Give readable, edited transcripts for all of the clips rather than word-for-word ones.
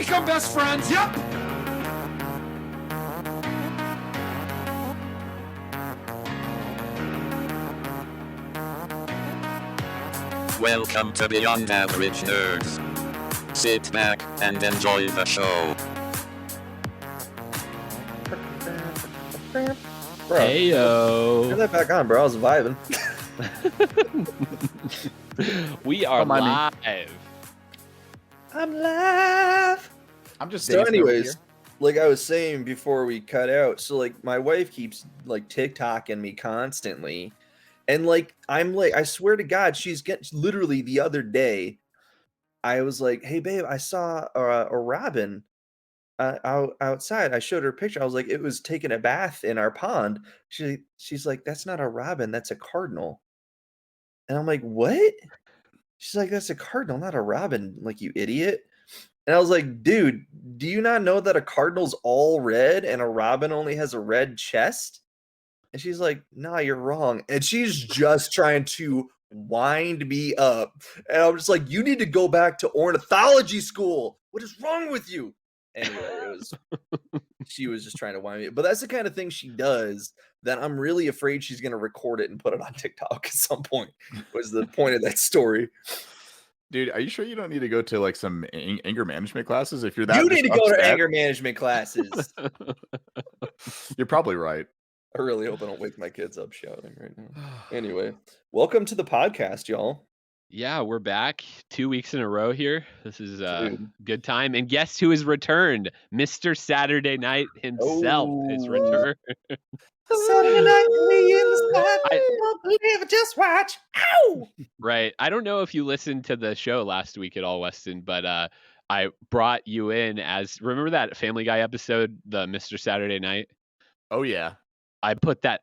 become best friends. Yep. Welcome to Beyond Average Nerds. Sit back and enjoy the show. Bro, Heyo. turn that back on, bro. I was vibing. We are live. I'm live. I'm just So anyways, like I was saying before we cut out, so like my wife keeps like TikToking me constantly. And like I'm like, I swear to God, literally the other day, I was like, "Hey babe, I saw a robin outside." I showed her a picture. I was like, "It was taking a bath in our pond." She's like, "That's not a robin, that's a cardinal." And I'm like, "What?" She's like, "That's a cardinal, not a robin, like you idiot." And I was like, "Dude, do you not know that a cardinal's all red and a robin only has a red chest?" And she's like, "Nah, you're wrong." And she's just trying to wind me up. And I'm just like, "You need to go back to ornithology school. What is wrong with you?" Anyway, she was just trying to wind me up. But that's the kind of thing she does that I'm really afraid she's going to record it and put it on TikTok at some point, was the point of that story. Dude, are you sure you don't need to go to like some anger management classes if you're that? You need to go to upset? anger management classes. You're probably right. I really hope I don't wake my kids up shouting right now. Anyway, welcome to the podcast, y'all. Yeah, we're back 2 weeks in a row here. This is a Dude. good time. And guess who has returned? Mr. Saturday Night himself has returned. Saturday night don't believe it, just watch. Ow! Right. I don't know if you listened to the show last week at all, Weston, but I brought you in as, remember that Family Guy episode, the Mr. Saturday Night? Oh yeah. I put that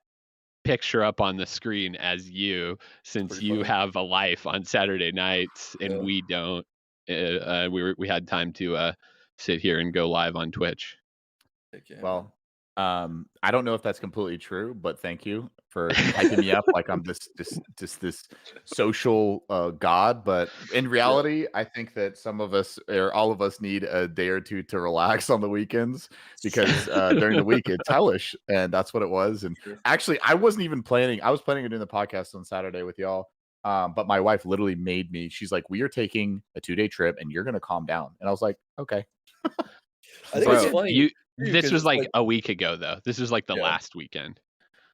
picture up on the screen as you, since Pretty you funny. have a life on Saturday nights and Yeah. we don't. We had time to sit here and go live on Twitch. Heck yeah. Well, I don't know if that's completely true, but thank you for hyping me up like I'm this social god. But in reality, I think that some of us or all of us need a day or two to relax on the weekends, because during the week it's hellish, and that's what it was. And actually, I wasn't even planning. I was planning on doing the podcast on Saturday with y'all. But my wife literally made me. She's like, "We are taking a 2-day trip, and you're gonna calm down." And I was like, "Okay." I think Bro, it's funny. this was like a week ago, though. This was like the Yeah. last weekend.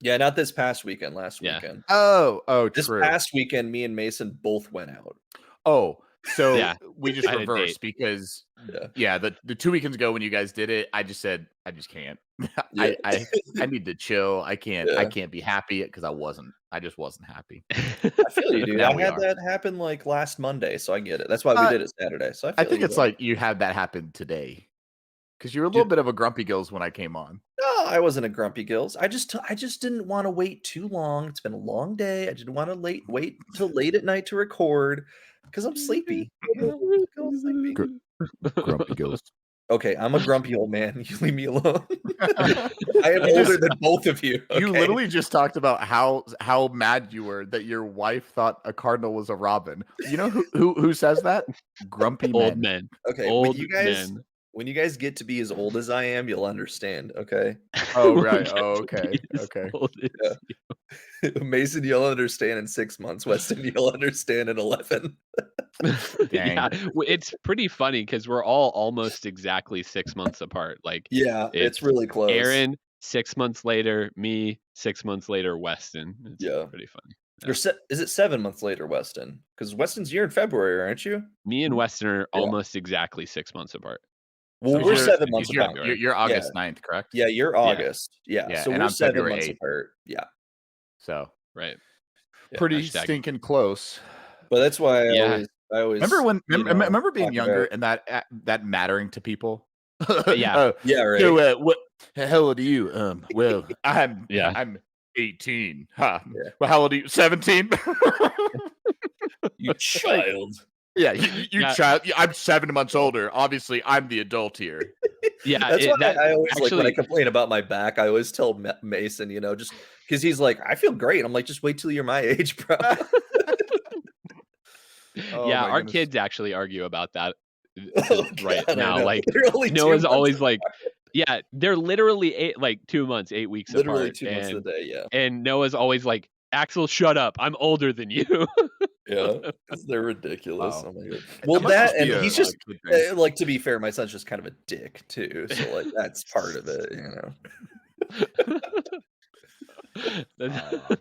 Yeah, not this past weekend, last Yeah. weekend. Oh, This true. past weekend, me and Mason both went out. Oh, so Yeah, we just I had a reversed date. because Yeah. the 2 weekends ago when you guys did it, I just said I just can't. Yeah. I need to chill. I can't Yeah. be happy because I just wasn't happy. I feel you, dude. Now I we had are. that happen like last Monday, so I get it. That's why we did it Saturday. So I think it's like you had that happen today because you're a little bit of a grumpy gills when I came on. No, I wasn't a grumpy gills. I just didn't want to wait too long. It's been a long day. I didn't want to wait till late at night to record because I'm sleepy. Sleepy. Grumpy gills. Okay, I'm a grumpy old man. You leave me alone. I am You older just- than both of you. You okay? literally just talked about how mad you were that your wife thought a cardinal was a robin. You know who says that? Grumpy Old men. men. Okay, Old when men. you guys get to be as old as I am, you'll understand. Okay, Oh We right. get Oh to okay. be as Okay. old as Yeah. Mason, you'll understand in 6 months. Weston, you'll understand in 11. Yeah, it's pretty funny because we're all almost exactly 6 months apart. Like, Yeah, it's really close. Aaron 6 months later, me 6 months later, Weston. It's Yeah. pretty funny. Is it 7 months later, Weston? Because Weston's year in February, aren't you? Me and Weston are Yeah. almost exactly 6 months apart. Well, So we're you're- 7 months you're- apart. You're August 9th, correct? Yeah, you're August. Yeah, so and we're I'm 7 February months 8th. apart. Yeah. So Right. Yeah. pretty Hashtag. stinking close. But that's why Yeah. I always Remember being talk younger about- and that mattering to people? Yeah. Yeah, right. So what how old are you? Well, I'm 18. Huh. Yeah. Well, how old are you? 17? You child. Yeah, you Yeah. child. I'm 7 months older. Obviously, I'm the adult here. Yeah. That's why I always like when I actually- complain about my back. I always tell Mason, just because he's like, I feel great. I'm like, just wait till you're my age, bro. Oh, yeah, my our goodness. kids actually argue about that Oh right God, I now. know. Like They're only 2 Noah's months always like, yeah, they're literally 2 months, 8 weeks literally apart, 2 months to the day, yeah. and Noah's always like, Axel, shut up. I'm older than you. Yeah, 'cause they're ridiculous. Wow. Oh my god. It Well, must that just be and he's a just good thing. like, to be fair, my son's just kind of a dick too, so, like, that's part of it, you know? That's- Uh,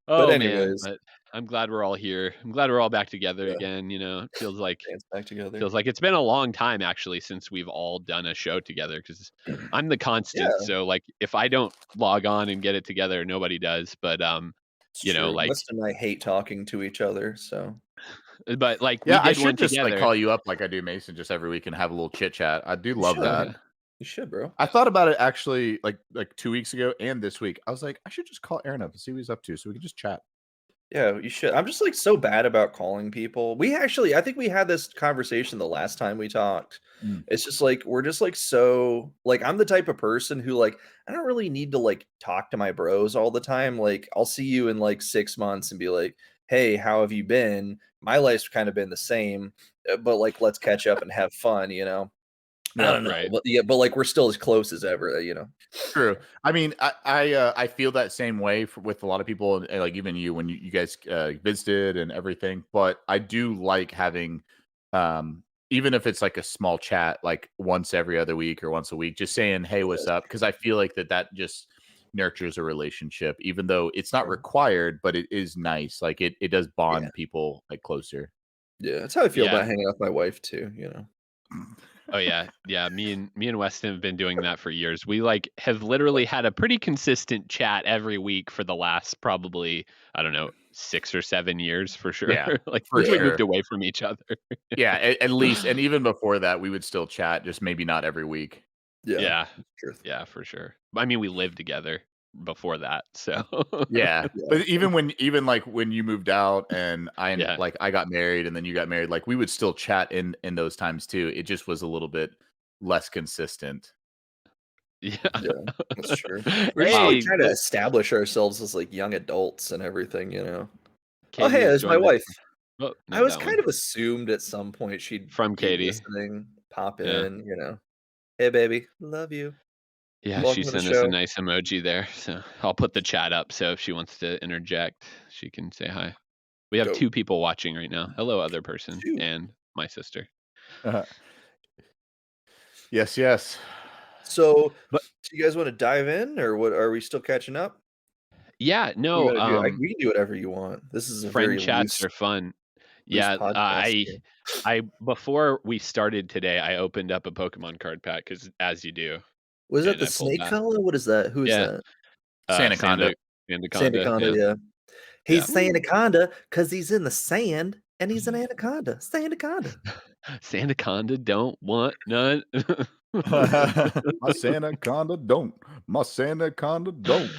But oh man, anyways, but I'm glad we're all here. I'm glad we're all back together yeah, again. It dance back together. feels like it's been a long time actually since we've all done a show together because I'm the constant. Yeah, So like if I don't log on and get it together, nobody does. But it's you know, true. like Weston and I hate talking to each other, so we yeah, I did one should just like together. call you up like I do Mason just every week and have a little chit chat. I do you love should. that. Yeah. You should, bro. I thought about it actually like 2 weeks ago and this week. I was like, I should just call Aaron up and see what he's up to so we can just chat. Yeah, you should. I'm just like so bad about calling people. I think we had this conversation the last time we talked. Mm. It's just like we're just like so like I'm the type of person who like I don't really need to like talk to my bros all the time. Like I'll see you in like 6 months and be like, "Hey, how have you been?" My life's kind of been the same, but like let's catch up and have fun, you know. I Yeah. don't know, Right. but yeah, but like we're still as close as ever, you know. True. I mean, I feel that same way with a lot of people, and like even you when you guys visited and everything. But I do like having, even if it's like a small chat, like once every other week or once a week, just saying, "Hey, what's up?" Because I feel like that just nurtures a relationship, even though it's not Sure. required, but it is nice. Like it does Yeah. bond people like closer. Yeah, that's how I feel Yeah. about hanging out with my wife too, you know. Oh yeah, yeah. Me and Weston have been doing that for years. We like have literally had a pretty consistent chat every week for the last probably I don't know 6 or 7 years for sure. Yeah, Like for since we Yeah. moved sure. away from each other. Yeah, at least, and even before that, we would still chat, just maybe not every week. Yeah. Yeah, Truth. yeah, for sure. I mean, we lived together before that, so Yeah, Yeah. but even like when you moved out and yeah, like I got married and then you got married, like we would still chat in those times too. It just was a little bit less consistent. yeah. Yeah, that's true. We're just like Hey, trying to establish ourselves as like young adults and everything, you know. Oh, Katie hey, has there's my joined us. wife. Oh, I not was that kind one. of assumed at some point she'd From be Katie. listening, pop Yeah. in, you know. Hey, baby, love you. Yeah, she Welcome to the sent us a show. nice emoji there. So I'll put the chat up. So if she wants to interject, she can say hi. We have Dope. 2 people watching right now. Hello, other person, Shoot. and my sister. Uh, yes, yes. So, But do you guys want to dive in, or what? Are we still catching up? yeah, What do you no, want to do? We can do whatever you want. This is a friend very chats are fun. loose Yeah, podcast here. I before we started today, I opened up a Pokemon card pack because as you do, Was that and the I pulled snake that. fella? What is that? Who is Yeah, that? Sanaconda. Sandaconda. Sandaconda, Yeah, yeah. yeah. He's Sandaconda because he's in the sand and he's an anaconda. Sandaconda. Sandaconda don't want none. My Sanaconda don't. My Sanaconda don't.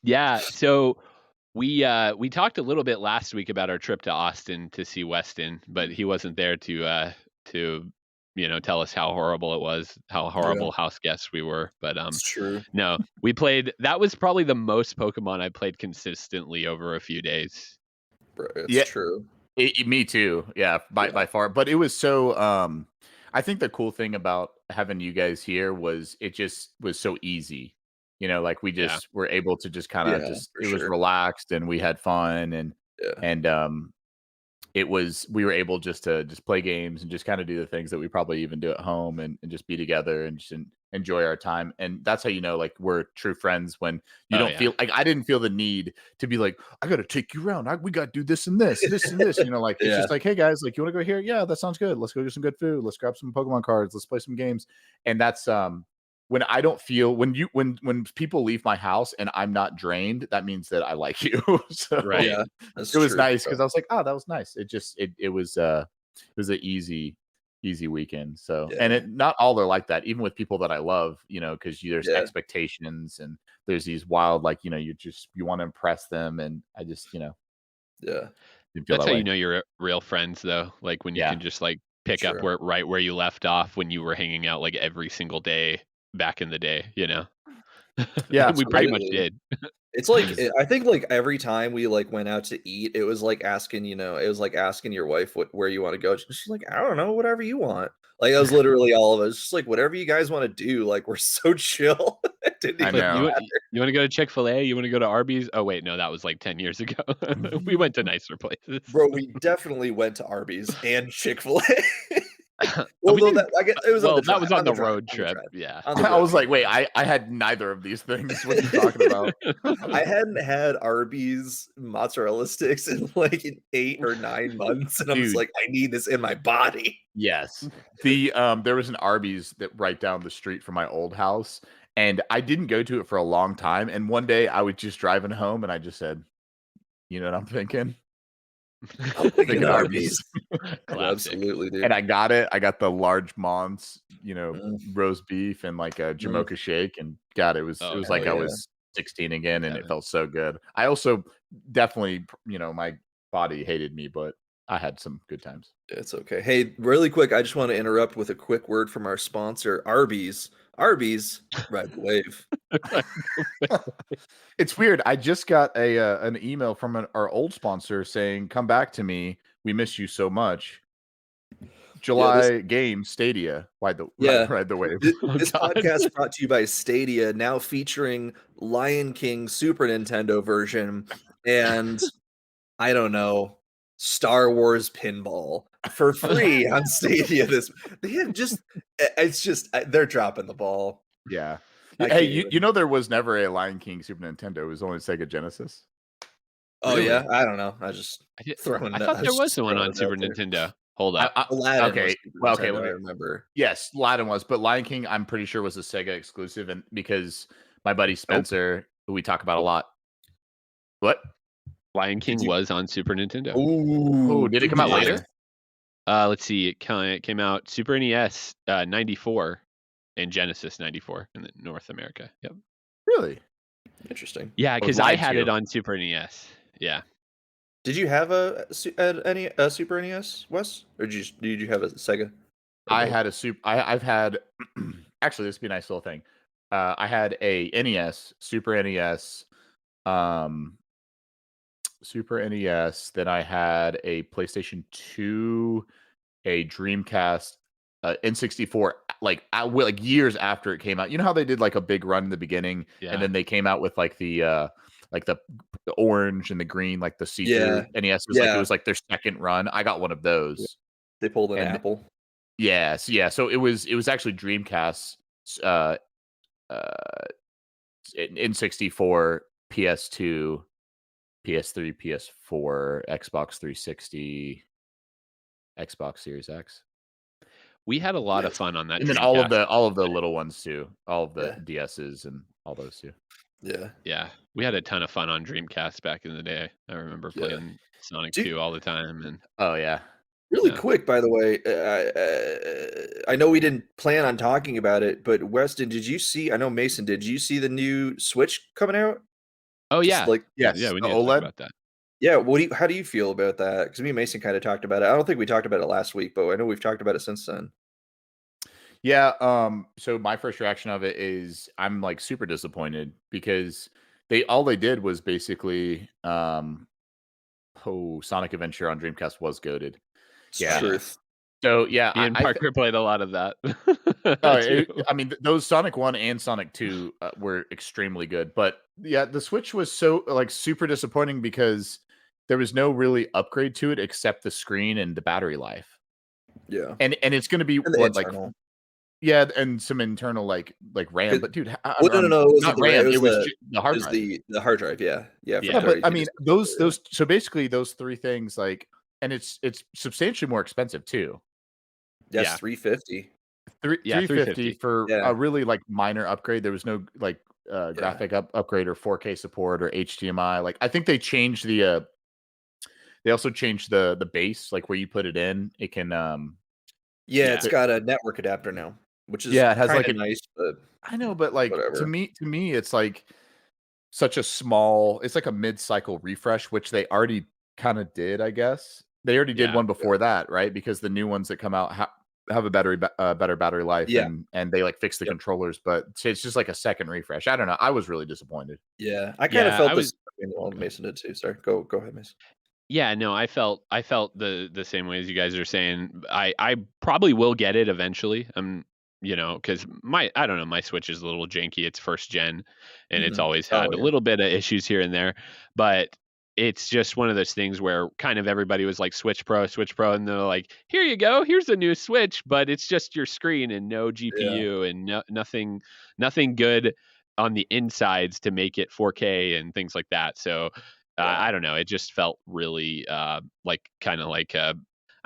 Yeah, so we talked a little bit last week about our trip to Austin to see Weston, but he wasn't there to tell us how horrible it was, how Yeah, horrible house guests we were. But it's true. no, we played. That was probably the most Pokemon I played consistently over a few days. Bro, it's Yeah, true. me too. Yeah, by Yeah. far. But it was so I think the cool thing about having you guys here was it just was so easy. Like we Yeah. just were able to just kind of Yeah, just for it was sure. relaxed and we had fun Yeah. and we were able just to just play games and just kind of do the things that we probably even do at home and just be together and just enjoy our time. And that's how like we're true friends when you Oh, don't yeah. feel like I didn't feel the need to be like, I gotta take you around. We gotta do this and this, this and this. Like it's Yeah. just like, hey guys, like you want to go here? Yeah, that sounds good. Let's go get some good food. Let's grab some Pokemon cards. Let's play some games. And that's when I don't feel when people leave my house and I'm not drained, that means that I like you. So Right. Yeah, that's it was true. nice because I was like, oh, that was nice. It was an easy weekend. So and Yeah. it not all are like that, even with people that I love, because there's Yeah. expectations and there's these wild you want to impress them, and I just Yeah. didn't feel That's that how way. you know you're real friends, though. Like when you Yeah. can just like pick up Sure. right where you left off when you were hanging out like every single day back in the day. Yeah, We pretty much Absolutely. did. It's like I think like every time we like went out to eat, it was like asking, it was like asking your wife where you want to go. She's like, I don't know, whatever you want. Like that was literally all of us. Just like whatever you guys want to do. Like we're so chill. It didn't I even Like, know. you matter. you want to go to Chick-fil-A? You want to go to Arby's? Oh wait, no, that was like 10 years ago. We went to nicer places. Bro, we definitely went to Arby's and Chick-fil-A. We Although didn't. I guess it was on Well, the that drive. was on On the the drive. road On the trip. drive. Yeah. On the I was drive. like, wait, I had neither of these things. What are you talking about? I hadn't had Arby's mozzarella sticks in like 8 or 9 months, and I was Dude. like, I need this in my body. Yes. There was an Arby's that right down the street from my old house, and I didn't go to it for a long time. And one day I was just driving home, and I just said, "You know what I'm thinking? I'm thinking Thinking Arby's. Classic. Absolutely, dude. And I got it. I got the large Mons, Mm. roast beef and like a Jamocha shake, and God, it was Oh, like hell I yeah. was 16 again, and it Yeah. felt so good. I also definitely, my body hated me, but I had some good times. It's okay. Hey, really quick, I just want to interrupt with a quick word from our sponsor, Arby's. Arby's, ride the wave. It's weird. I just got an email from our old sponsor saying, "Come back to me. We miss you so much." July game Stadia. Ride the wave. This God. podcast brought to you by Stadia, now featuring Lion King Super Nintendo version and I don't know, Star Wars pinball for free on Stadia. They're dropping the ball. Yeah. I Hey, can't even- you know there was never a Lion King Super Nintendo. It was only Sega Genesis. Oh Really? yeah, I don't know. I just throwing. I thought there was just one on throwing it Super out there. Nintendo. Hold up. Aladdin Okay. was Super Well, okay. Nintendo, I remember. Yes, Aladdin was, but Lion King, I'm pretty sure was a Sega exclusive, and because my buddy Spencer, who we talk about a lot. What? Lion King you- was on Super Nintendo. Oh, did it come out later? Let's see. It came out Super NES 94 and Genesis 94 in North America. Yep. Really? Interesting. Yeah, because I had it on Super NES. Yeah. Did you have a Super NES, Wes, or did you have a Sega? I had a Super. I've had. Actually, this would be a nice little thing. I had a NES, Super NES, Super NES. Then I had a PlayStation 2, a Dreamcast, N64. Like years after it came out. You know how they did like a big run in the beginning, Yeah. and then they came out with like the orange and the green, like the see-through NES. It was like their second run. I got one of those. They pulled an And- Apple. Yes, yeah. So it was actually Dreamcast, N64, PS2, PS3, PS4, Xbox 360, Xbox Series X, We had a lot of fun on that. and then Dreamcast. all of the little ones too, all of the DSs and all those too. Yeah. Yeah, we had a ton of fun on Dreamcast back in the day. I remember playing Sonic 2 all the time, and Oh yeah. Really Yeah. quick, by the way, I know we didn't plan on talking about it, but Weston, did you see? I know Mason did. Did you see the new Switch coming out? oh Just yeah, like Yes. yeah, we the need to talk OLED. about that. yeah. How do you feel about that? Because me and Mason kind of talked about it. I don't think we talked about it last week, but I know we've talked about it since then. Yeah. So my first reaction of it is I'm like super disappointed because all they did was basically Sonic Adventure on Dreamcast was goated. Yeah. Truth. So yeah, Me and Parker played a lot of that. too. I mean, those Sonic 1 and Sonic 2 were extremely good, but yeah, the Switch was so like super disappointing because there was no really upgrade to it except the screen and the battery life, Yeah. and it's going to be And the what internal. and some internal like RAM, but dude, Well, no, it wasn't not the RAM, RAM. it It was was the- the hard It was drive. the hard drive. Yeah. Yeah, Yeah, but I mean, 30 those so basically those three things like, and it's substantially more expensive too. That's yeah. $350. Yeah, 350 for Yeah. a really like minor upgrade. There was no like graphic upgrade or 4K support or HDMI. Like I think they changed they also changed the base, like where you put it in. It can Yeah, it's got a network adapter now, which is it has like kinda nice, but I know, but like whatever. to me it's like such a small, it's like a mid-cycle refresh, which they already kind of did, I guess. They already did Yeah. one before that, right? Because the new ones that come out have a better battery life, Yeah. and they like fix the Yep. controllers, but it's just like a second refresh. I don't know. I was really disappointed. Yeah. I kind of Yeah, felt I this. was Well, Mason did too. Sorry. Go ahead, Mason. Yeah, no, I felt the same way as you guys are saying. I probably will get it eventually. Because I don't know, my Switch is a little janky. It's first gen, and it's Mhm. always Oh had a yeah. little bit of issues here and there. But it's just one of those things where kind of everybody was like Switch Pro, and they're like, here you go, here's a new Switch, but it's just your screen and no Yeah. GPU and nothing good on the insides to make it 4K and things like that. So Yeah. I don't know. It just felt really like kind of like I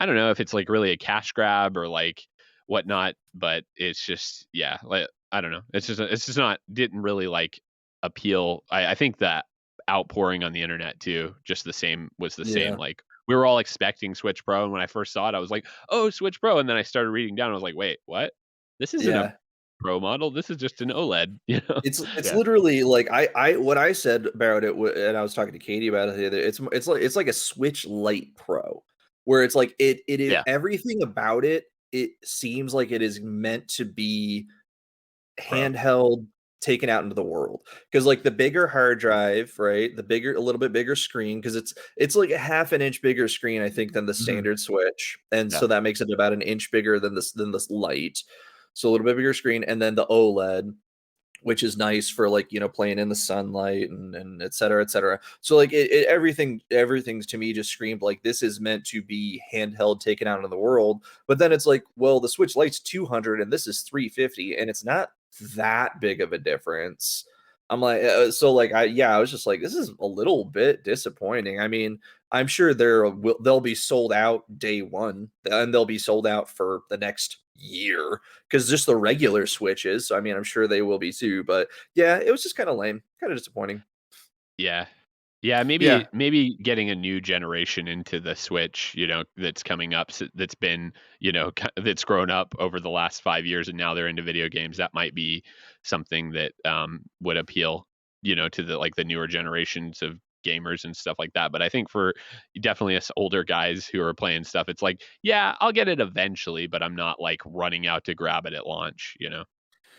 don't know if it's like really a cash grab or like whatnot, but it's just yeah, like I don't know. It's just not didn't really like appeal. I think that outpouring on the internet too, just was the same. Yeah. Like we were all expecting Switch Pro, and when I first saw it, I was like, oh, Switch Pro, and then I started reading down. I was like, wait, what? This isn't a Yeah. Pro model. This is just an OLED. You know? It's Yeah. literally like I what I said about it, and I was talking to Katie about it the other. It's like a Switch Lite Pro, where it's like it is Yeah. everything about it. It seems like it is meant to be Pro. handheld, taken out into the world. Because like the bigger hard drive, right? A little bit bigger screen, because it's like a half an inch bigger screen, I think, than the Mhm. standard Switch, and Yeah. so that makes it about an inch bigger than this light. So a little bit bigger screen, and then the OLED, which is nice for like playing in the sunlight and et cetera, et cetera. So like everything's to me just screamed like this is meant to be handheld, taken out into the world. But then it's like, well, the Switch Lite's 200 and this is 350, and it's not that big of a difference. I'm like, so like I was just like, this is a little bit disappointing. I mean, I'm sure they'll be sold out day one, and they'll be sold out for the next year, because just the regular Switches. So I mean, I'm sure they will be too. But yeah, it was just kind of lame, kind of disappointing. Yeah. Yeah, Yeah. maybe getting a new generation into the Switch, that's coming up, that's been, that's grown up over the last 5 years, and now they're into video games. That might be something that would appeal, to the newer generations of gamers and stuff like that. But I think for definitely us older guys who are playing stuff, it's like, yeah, I'll get it eventually, but I'm not like running out to grab it at launch. Yeah,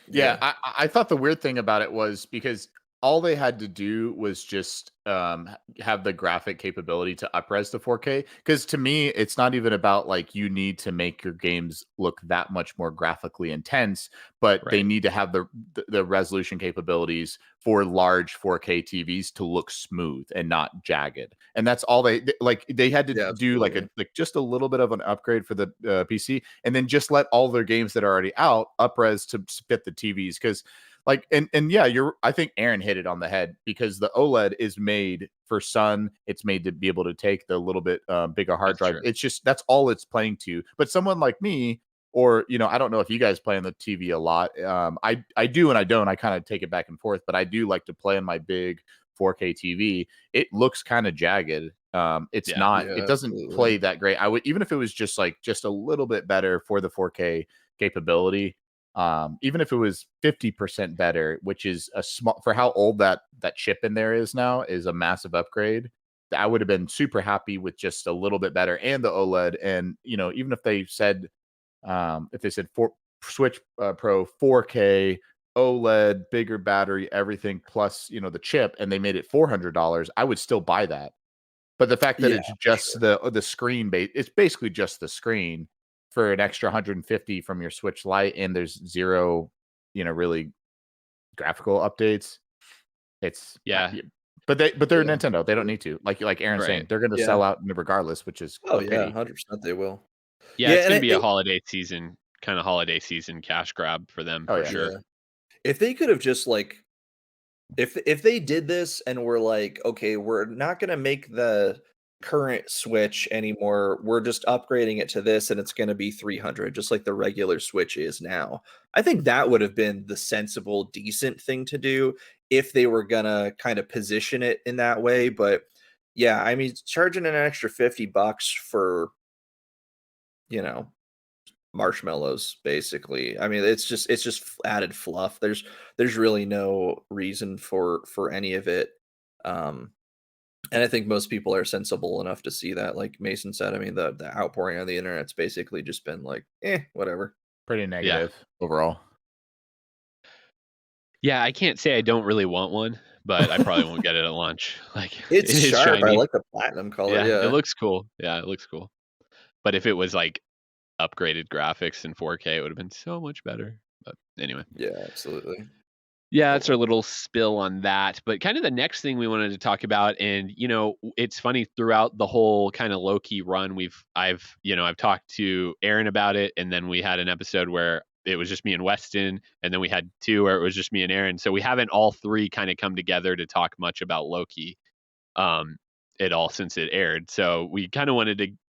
Yeah, I thought the weird thing about it was because all they had to do was just have the graphic capability to upres to 4K. Because to me, it's not even about like you need to make your games look that much more graphically intense, but they Right. need to have the resolution capabilities for large 4K TVs to look smooth and not jagged. And that's all like. They had to yeah, do like absolutely. just a little bit of an upgrade for the PC, and then just let all their games that are already out upres to fit the TVs. Because like and yeah, I think Aaron hit it on the head, because the OLED is made for sun. It's made to be able to take the little bit bigger hard That's drive. true. It's just that's all it's playing to. But someone like me, or I don't know if you guys play on the TV a lot. I do and I don't. I kind of take it back and forth, but I do like to play on my big 4K TV. It looks kind of jagged. It's Yeah. not. It Yeah, doesn't absolutely. play that great. I would, even if it was just a little bit better for the 4K capability. Even if it was 50% better, which is a small, for how old that chip in there is now, is a massive upgrade. I would have been super happy with just a little bit better, and the OLED. And even if they said Switch Pro 4K OLED, bigger battery, everything plus the chip, and they made it $400, I would still buy that. But the fact that Yeah, it's for just sure. the screen base, it's basically just the screen for an extra 150 from your Switch Lite, and there's zero, really graphical updates. It's Yeah. but they're Yeah, Nintendo. They don't absolutely. need to. Like Aaron's Right. saying, they're going to Yeah. sell out regardless, which is Oh a yeah, pity. 100% they will. Yeah, Yeah, it's and gonna be a holiday season cash grab for them Oh for yeah. sure. yeah, if they could have just like if they did this and were like, okay, we're not gonna make the current Switch anymore, we're just upgrading it to this, and it's gonna be 300, just like the regular Switch is now. I think that would have been the sensible, decent thing to do if they were gonna kind of position it in that way. But yeah, I mean, charging an extra $50 for you know marshmallows, basically. I mean, it's just added fluff. There's really no reason for any of it. Um And I think most people are sensible enough to see that. Like Mason said, I mean, the outpouring on the internet's basically just been like, whatever. Pretty Yeah. negative overall. Yeah, I can't say I don't really want one, but I probably won't get it at launch. Like, It's it is sharp. I shiny. like the platinum color. Yeah, it Yeah. looks cool. Yeah, it looks cool. But if it was like upgraded graphics in 4K, it would have been so much better. But anyway. Yeah, absolutely. Yeah, that's our little spill on that. But kind of the next thing we wanted to talk about, and it's funny throughout the whole kind of Loki run, I've talked to Aaron about it, and then we had an episode where it was just me and Weston, and then we had two where it was just me and Aaron. So we haven't all three kind of come together to talk much about Loki um at all since it aired. So we kind of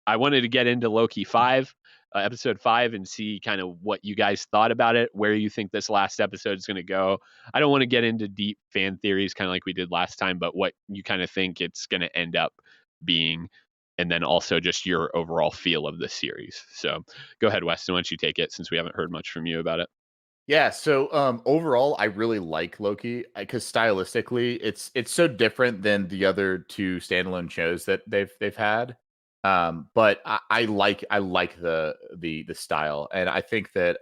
I wanted to get into Loki 5, episode 5, and see kind of what you guys thought about it, where you think this last episode is going to go. I don't want to get into deep fan theories kind of like we did last time, but what you kind of think it's going to end up being, and then also just your overall feel of the series. So go ahead, Weston, why don't you take it, since we haven't heard much from you about it. Yeah, so overall I really like Loki because stylistically it's so different than the other two standalone shows that they've had. But I like the style, and I think that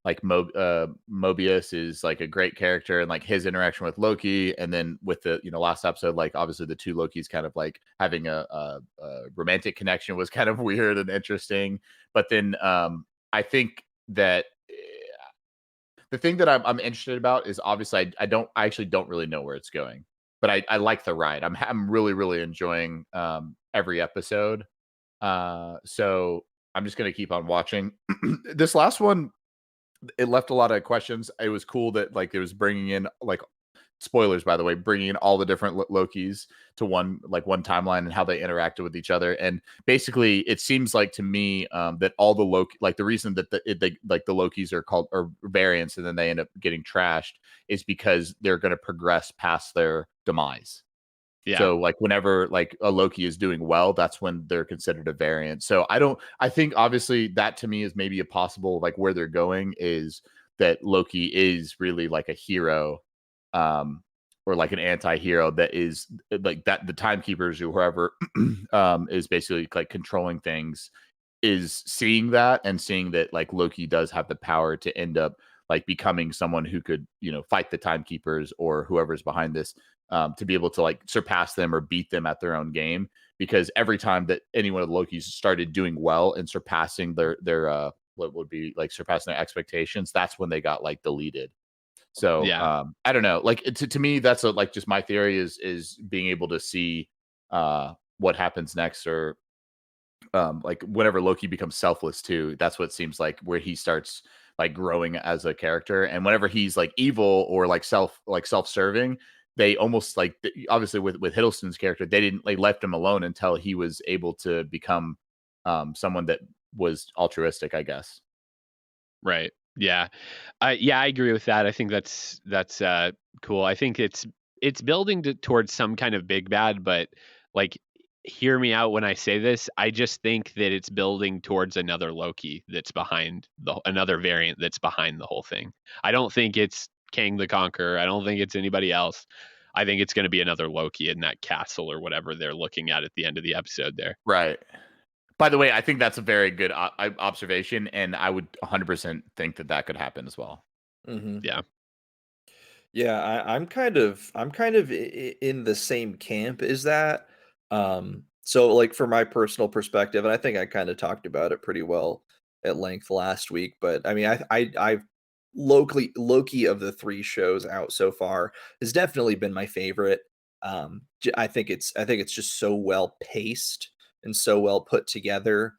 like Mobius is like a great character, and like his interaction with Loki, and then with the last episode, like obviously the two Lokis kind of like having a romantic connection was kind of weird and interesting. But then I think that the thing that I'm interested about is obviously I actually don't really know where it's going, but I like the ride. I'm really enjoying every episode. So I'm just gonna keep on watching. This last one, it left a lot of questions. It was cool that like it was bringing in like spoilers, by the way, bringing in all the different Lokis to one timeline and how they interacted with each other. And basically, it seems like to me that all the Loki, like the reason that the Lokis are called or variants, and then they end up getting trashed, is because they're going to progress past their demise. Yeah. So like whenever like a Loki is doing well, that's when they're considered a variant. So I think obviously that to me is maybe a possible like where they're going is that Loki is really like a hero, or like an anti-hero that is like that the timekeepers or whoever is basically like controlling things is seeing that and seeing that like Loki does have the power to end up like becoming someone who could fight the timekeepers or whoever's behind this, to be able to like surpass them or beat them at their own game. Because every time that any one of the Lokis started doing well and surpassing their what would be like surpassing their expectations, that's when they got like deleted. So Yeah. I don't know. Like to me, that's like just my theory is being able to see what happens next, or like whenever Loki becomes selfless too. That's what seems like where he starts like growing as a character. And whenever he's like evil or like self-serving, they almost like obviously with Hiddleston's character, they didn't like left him alone until he was able to become someone that was altruistic, I guess. Right. Yeah. I agree with that. I think that's cool. I think it's building towards some kind of big bad, but like hear me out when I say this. I just think that it's building towards another Loki that's behind another variant that's behind the whole thing. I don't think it's Kang the Conqueror. I don't think it's anybody else. I think it's going to be another Loki in that castle or whatever they're looking at the end of the episode there. Right. By the way, I think that's a very good observation, and I would 100% think that could happen as well. Mm-hmm. Yeah. Yeah, I'm kind of in the same camp as that. So like for my personal perspective, and I think I kind of talked about it pretty well at length last week, but I mean I Loki of the three shows out so far has definitely been my favorite. I think it's just so well paced and so well put together.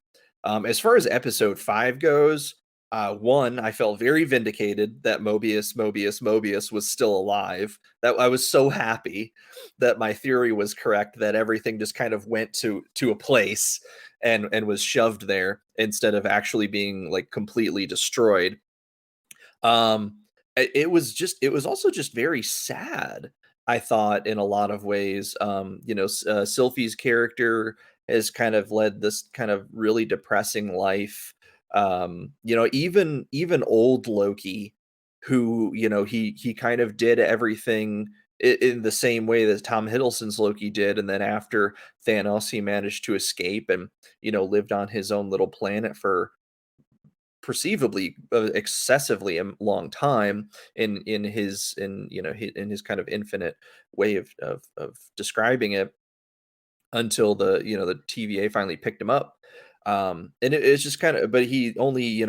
As far as episode 5 goes, one, I felt very vindicated that Mobius was still alive. That I was so happy that my theory was correct, that everything just kind of went to a place and was shoved there instead of actually being like completely destroyed. It was also just very sad, I thought, in a lot of ways. Sylphie's character has kind of led this kind of really depressing life. Even old Loki, who he kind of did everything in the same way that Tom Hiddleston's Loki did, and then after Thanos, he managed to escape and lived on his own little planet for perceivably excessively long time in his kind of infinite way of describing it until the TVA finally picked him up. And it's just kind of, but he only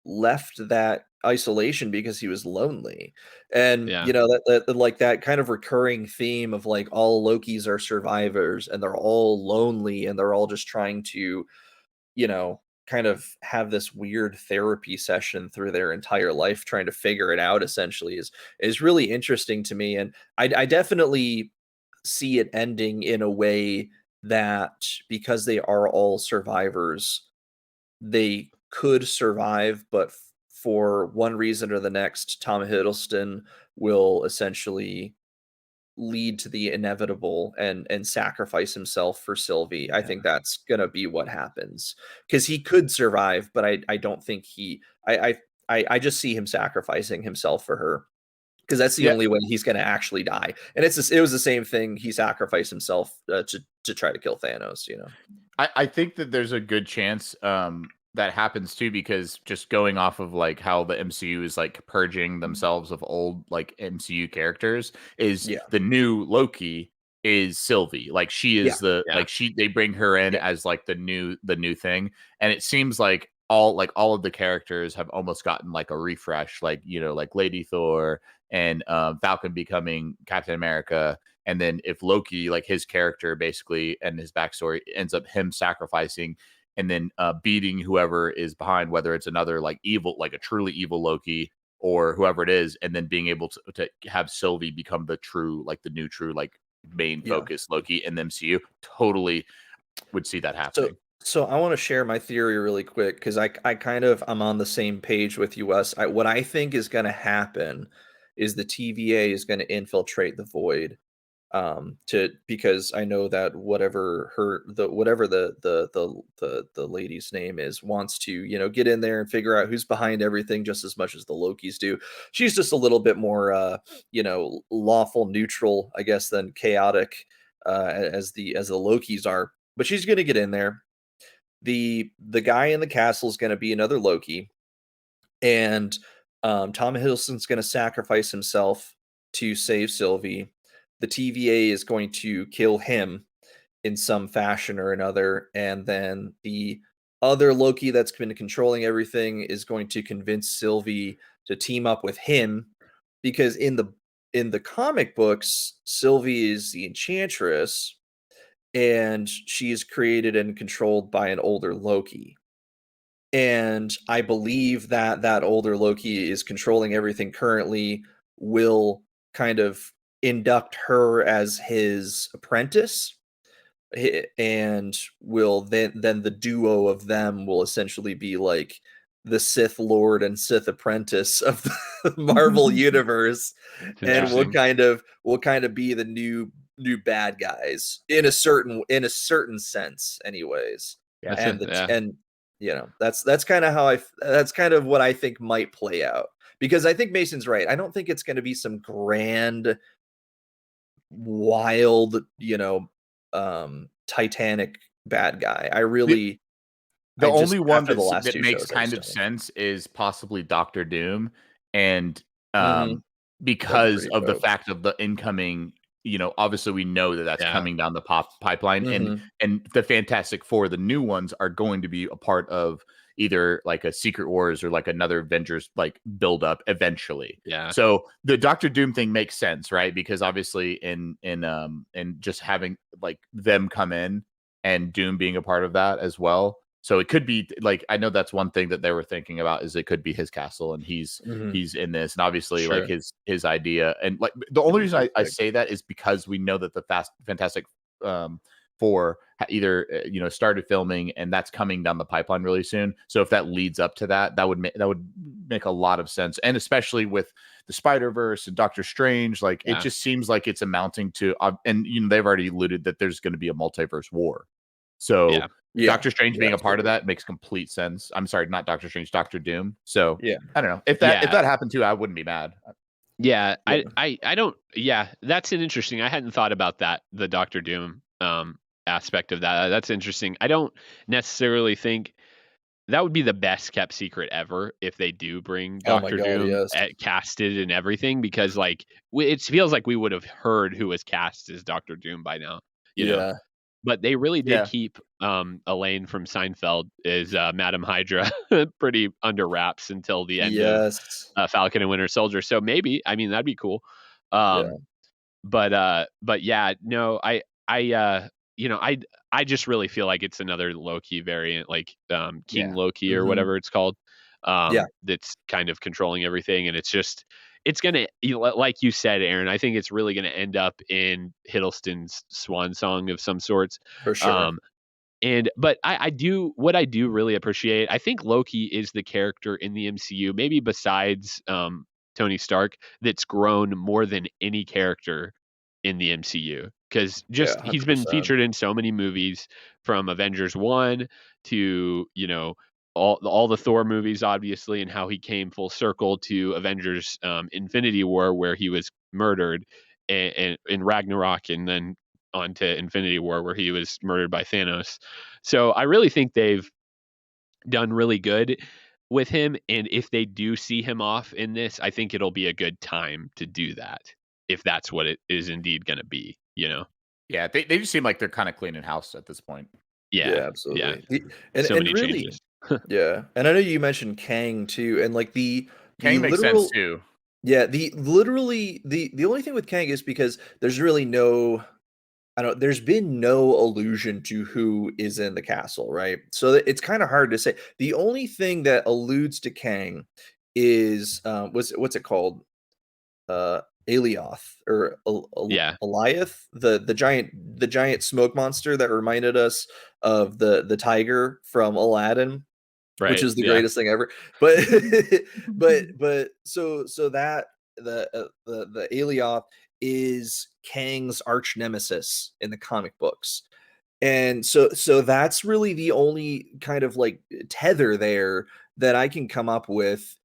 left that isolation because he was lonely. And Yeah. that like that kind of recurring theme of like all Lokis are survivors and they're all lonely and they're all just trying to kind of have this weird therapy session through their entire life trying to figure it out essentially is really interesting to me. And I definitely see it ending in a way that because they are all survivors, they could survive, but for one reason or the next, Tom Hiddleston will essentially lead to the inevitable and sacrifice himself for Sylvie. I think that's gonna be what happens because he could survive, but I don't think I just see him sacrificing himself for her because that's the Yeah, only way he's gonna actually die. And it was the same thing. He sacrificed himself to try to kill Thanos. I think that there's a good chance that happens too, because just going off of like how the MCU is like purging themselves of old like MCU characters, is Yeah, the new Loki is Sylvie. Like she yeah, is the Yeah. like they bring her in yeah, as like the new thing, and it seems like all of the characters have almost gotten like a refresh, like like Lady Thor and Falcon becoming Captain America. And then if Loki, like his character basically and his backstory ends up him sacrificing and then beating whoever is behind, whether it's another like evil, like a truly evil Loki or whoever it is, and then being able to have Sylvie become the true, like the new true, like main yeah. focus Loki in the MCU, totally would see that So happening. so I want to share my theory really quick because I kind of I'm on the same page with you, Wes. What I think is going to happen is the TVA is going to infiltrate the void to because I know that whatever the lady's name is wants to get in there and figure out who's behind everything just as much as the Lokis do. She's just a little bit more lawful neutral, I guess, than chaotic as the Lokis are, but she's going to get in there. The guy in the castle is going to be another Loki, and Tom Hiddleston's going to sacrifice himself to save Sylvie. The TVA is going to kill him in some fashion or another, and then the other Loki that's been controlling everything is going to convince Sylvie to team up with him because in the comic books, Sylvie is the Enchantress, and she is created and controlled by an older Loki. And I believe that that older Loki is controlling everything currently, will kind of induct her as his apprentice, and will then the duo of them will essentially be like the Sith Lord and Sith apprentice of the Marvel universe, It's and interesting. will kind of be the new bad guys in a certain sense, anyways. That's And it. the Yeah. and that's kind of that's kind of what I think might play out because I think Mason's right. I don't think it's going to be some grand, wild, Titanic bad guy. I The really, the I just only one after the last that two makes shows, I kind just of don't. sense is possibly Doctor Doom, and Hmm. That'd be because pretty of the dope. fact of the incoming, obviously we know that that's Yeah. coming down the pipeline, and Hmm. the Fantastic Four, the new ones, are going to be a part of either like a Secret Wars or like another Avengers like build up eventually. Yeah. So the Doctor Doom thing makes sense, right? Because obviously in just having like them come in and Doom being a part of that as well. So it could be like, I know that's one thing that they were thinking about, is it could be his castle and Hmm. he's in this, and obviously like Sure. his idea, and like the It'd only be reason I perfect. say that is because we know that the Fantastic Four either started filming, and that's coming down the pipeline really soon. So if that leads up to that, that would make a lot of sense, and especially with the Spider-Verse and Doctor Strange, like it Yeah. just seems like it's amounting to and they've already alluded that there's going to be a multiverse war. So Yeah. Yeah. Doctor Strange Yeah. being a part of Absolutely. that makes complete sense. I'm sorry, not Doctor Strange, Doctor Doom. So Yeah. I don't know if that Yeah. happened too, I wouldn't be mad. Yeah, Yeah. I don't. Yeah, that's an interesting. I hadn't thought about that. The Doctor Doom aspect of that. That's interesting. I don't necessarily think that would be the best kept secret ever if they do bring Oh my Doctor god, Doom yes. casted and everything, because like it feels like we would have heard who was cast as Doctor Doom by now, you know. Yeah. But they really did Yeah. keep Elaine from Seinfeld as Madame Hydra pretty under wraps until the end of Yes. Falcon and Winter Soldier. So maybe, I mean, that'd be cool. Yeah. Um, but yeah, no, you know, I just really feel like it's another Loki variant, like King Yeah. Loki or Mhm. whatever it's called. Yeah. That's kind of controlling everything, and it's gonna, like you said, Aaron. I think it's really gonna end up in Hiddleston's swan song of some sorts. For sure. Um, but I do, what I do really appreciate, I think Loki is the character in the MCU, maybe besides Tony Stark, that's grown more than any character in the MCU. Because Yeah, just he's been 100%. featured in so many movies, from Avengers 1 to, all the Thor movies, obviously, and how he came full circle to Avengers Infinity War, where he was murdered, and in Ragnarok, and then on to Infinity War, where he was murdered by Thanos. So I really think they've done really good with him. And if they do see him off in this, I think it'll be a good time to do that, if that's what it is indeed going to be, Yeah, they just seem like they're kind of cleaning house at this point. Yeah. Yeah, Yeah. absolutely. So And many really, changes. yeah. And I know you mentioned Kang too, and like the Kang makes sense literal, too. yeah, the only thing with Kang is because there's really no, I don't, there's been no allusion to who is in the castle, right? So it's kind of hard to say. The only thing that alludes to Kang is what's it called? Alioth or Yeah. Eliath, the giant smoke monster that reminded us of the tiger from Aladdin, which Right. is the Yeah. greatest thing ever. But so that the Alioth is Kang's arch nemesis in the comic books. And so that's really the only kind of like tether there that I can come up with.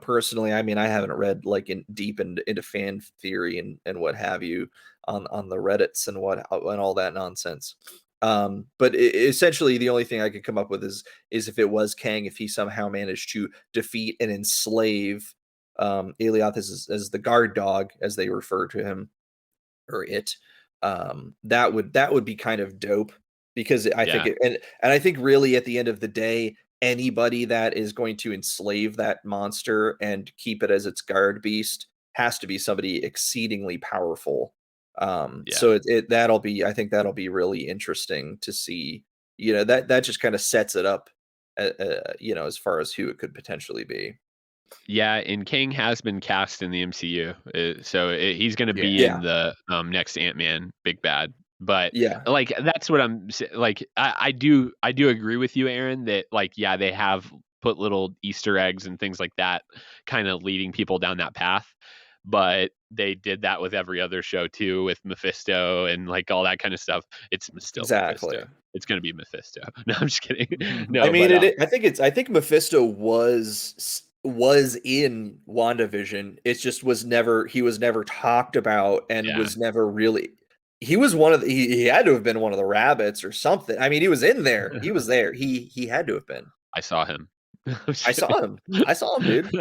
Personally, I mean, I haven't read like into fan theory and what have you on the Reddits and all that nonsense. But essentially, the only thing I could come up with is if it was Kang, if he somehow managed to defeat and enslave Alioth as the guard dog, as they refer to him or it, that would be kind of dope because I think Yeah. and I think really at the end of the day, anybody that is going to enslave that monster and keep it as its guard beast has to be somebody exceedingly powerful. Yeah. So that'll be, I think that'll be really interesting to see. That just kind of sets it up, as far as who it could potentially be. Yeah, and Kang has been cast in the MCU, so he's going to Yeah. be in Yeah, the next Ant-Man Big Bad. But yeah, like that's what like. I do agree with you, Aaron, that like yeah, they have put little Easter eggs and things like that, kind of leading people down that path. But they did that with every other show too, with Mephisto and like all that kind of stuff. It's still Mephisto. exactly. It's going to be Mephisto. No, I'm just kidding. I No, mean, but I think Mephisto was in WandaVision. It just he was never talked about and yeah, was never really. He was he had to have been one of the rabbits or something. I mean, he was in there. He was there. He had to have been. I saw him. I'm just I kidding. saw him. I saw him, dude.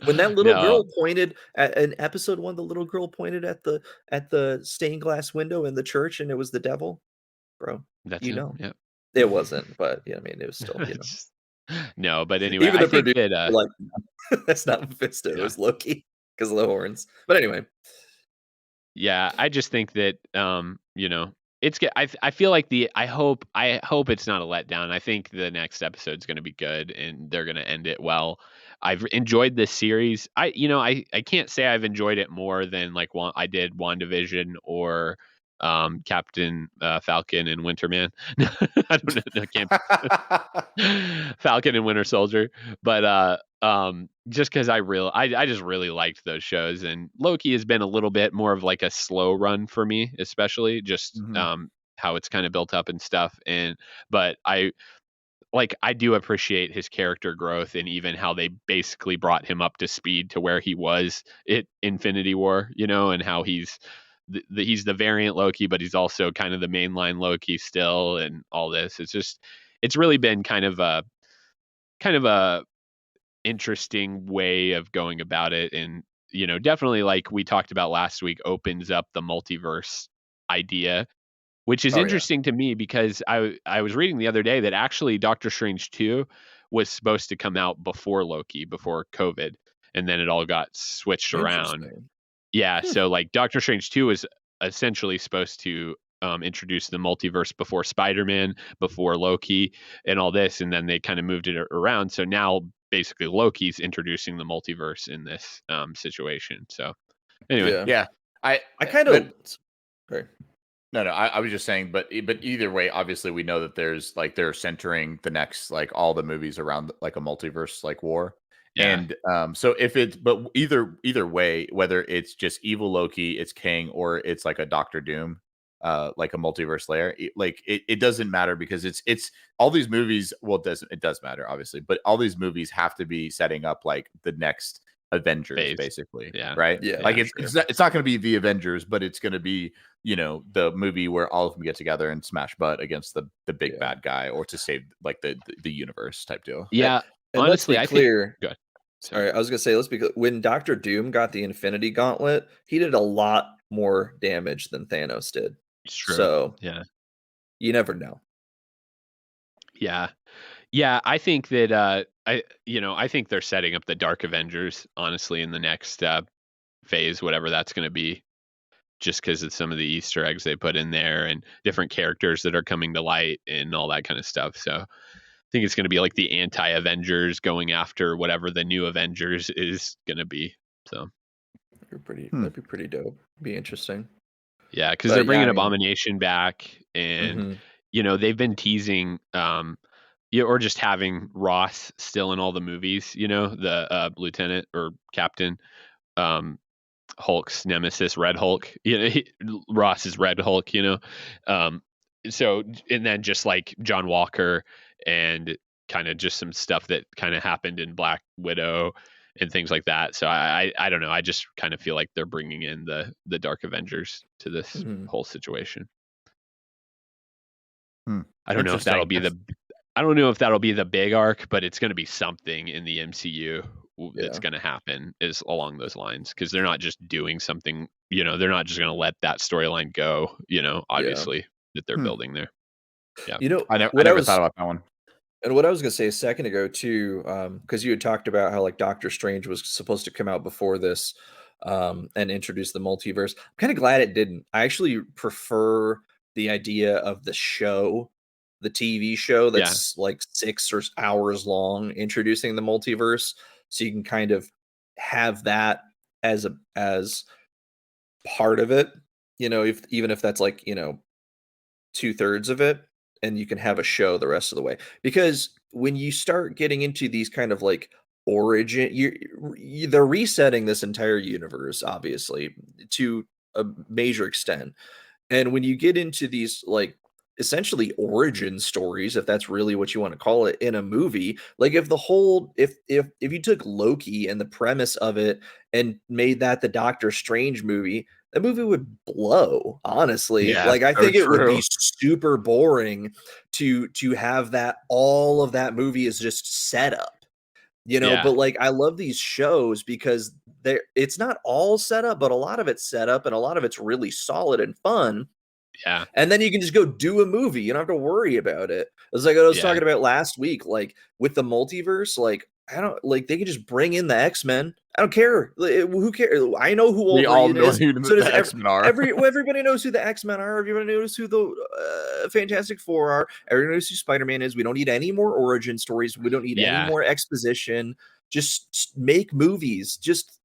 When that little No, girl pointed at in episode 1, the little girl pointed at the stained glass window in the church, and it was the devil, bro. that's You him. know. Yep. It wasn't, but yeah, I mean, it was still, It's just- no, but anyway, even I the think producer that like, that's not Mephisto, it yeah. was Loki because of the horns. But anyway, Yeah, I just think that it's good. I feel like I hope it's not a letdown. I think the next episode's going to be good and they're going to end it well. I've enjoyed this series. I can't say I've enjoyed it more than like I did WandaVision or Captain Falcon and Winter Man. I don't know. I can't Falcon and Winter Soldier, but just because I just really liked those shows, and Loki has been a little bit more of like a slow run for me, especially just Mhm. how it's kind of built up and stuff. But I like I do appreciate his character growth and even how they basically brought him up to speed to where he was at Infinity War, and how he's he's the variant Loki, but he's also kind of the mainline Loki still, and all this. It's really been kind of a interesting way of going about it, and definitely, like we talked about last week, opens up the multiverse idea, which is Oh yeah. interesting to me because I was reading the other day that actually Doctor Strange 2 was supposed to come out before Loki, before COVID, and then it all got switched around. Interesting. Yeah, Hmm. so like Doctor Strange 2 was essentially supposed to introduce the multiverse before Spider-Man, before Loki, and all this, and then they kind of moved it around. So now basically Loki's introducing the multiverse in this situation. So anyway, Yeah. Yeah. I kind But of. Sorry. no, I was just saying, but either way, obviously we know that there's like they're centering the next like all the movies around like a multiverse like war. yeah, And so if it's but either way, whether it's just evil Loki, it's King, or it's like a Doctor Doom, like a multiverse layer, it doesn't matter because it's all these movies. Well, it does matter obviously, but all these movies have to be setting up like the next Avengers, phase. basically, Yeah, right? Yeah. Like yeah, it's not going to be the Avengers, but it's going to be the movie where all of them get together and smash butt against the big Yeah. bad guy, or to save like the universe type deal. yeah. And let's Honestly, be I think. clear. Good. Sorry. Sorry, I was gonna say let's be clear. When Doctor Doom got the Infinity Gauntlet, he did a lot more damage than Thanos did. It's true. So Yeah. you never know. Yeah. Yeah, I think that I think they're setting up the Dark Avengers honestly in the next phase, whatever that's going to be, just because of some of the Easter eggs they put in there and different characters that are coming to light and all that kind of stuff. So I think it's going to be like the anti-Avengers going after whatever the new Avengers is going to be. So That'd be pretty dope. Be interesting. yeah, because they're But yeah, I bringing mean, Abomination back, and mhm. they've been teasing, yeah, or just having Ross still in all the movies. The lieutenant or captain, um, Hulk's nemesis, Red Hulk. Ross is Red Hulk. Um, so and then just like John Walker and kind of just some stuff that kind of happened in Black Widow and things like that. So I don't know. I just kind of feel like they're bringing in the Dark Avengers to this Mhm. whole situation. Hmm. I don't know if that'll Interesting. be the I don't know if that'll be the big arc, but it's going to be something in the MCU that's Yeah. going to happen is along those lines, because they're not just doing something. They're not just going to let that storyline go. Yeah. Obviously that they're Hmm. building there. Yeah. You know I what I never thought was about that one. and what I was gonna say a second ago too, because you had talked about how like Doctor Strange was supposed to come out before this, and introduce the multiverse. I'm kind of glad it didn't. I actually prefer the idea of the show, the TV show Yeah. that's like 6 hours long, introducing the multiverse, so you can kind of have that as part of it. If even if that's like 2/3 of it, and you can have a show the rest of the way. Because when you start getting into these kind of like origin, they're resetting this entire universe, obviously, to a major extent. And when you get into these like essentially origin stories, if that's really what you want to call it in a movie, like if the whole if you took Loki and the premise of it and made that the Doctor Strange movie, that movie would blow, honestly. Yeah, Like I so think it would true. be super boring to have that all of that movie is just setup. Yeah. But like I love these shows because it's not all set up, but a lot of it's set up and a lot of it's really solid and fun. Yeah. And then you can just go do a movie. You don't have to worry about it. It's like I was Yeah. talking about last week, like with the multiverse, like I don't like they can just bring in the X-Men. I don't care. Who cares? I know who We all Wolverine know is. who So does the X-Men are. everybody knows who the X-Men are. Everybody knows who the Fantastic Four are. Everybody knows who Spider-Man is. We don't need any more origin stories. We don't need any Yeah. more exposition. Just make movies. Just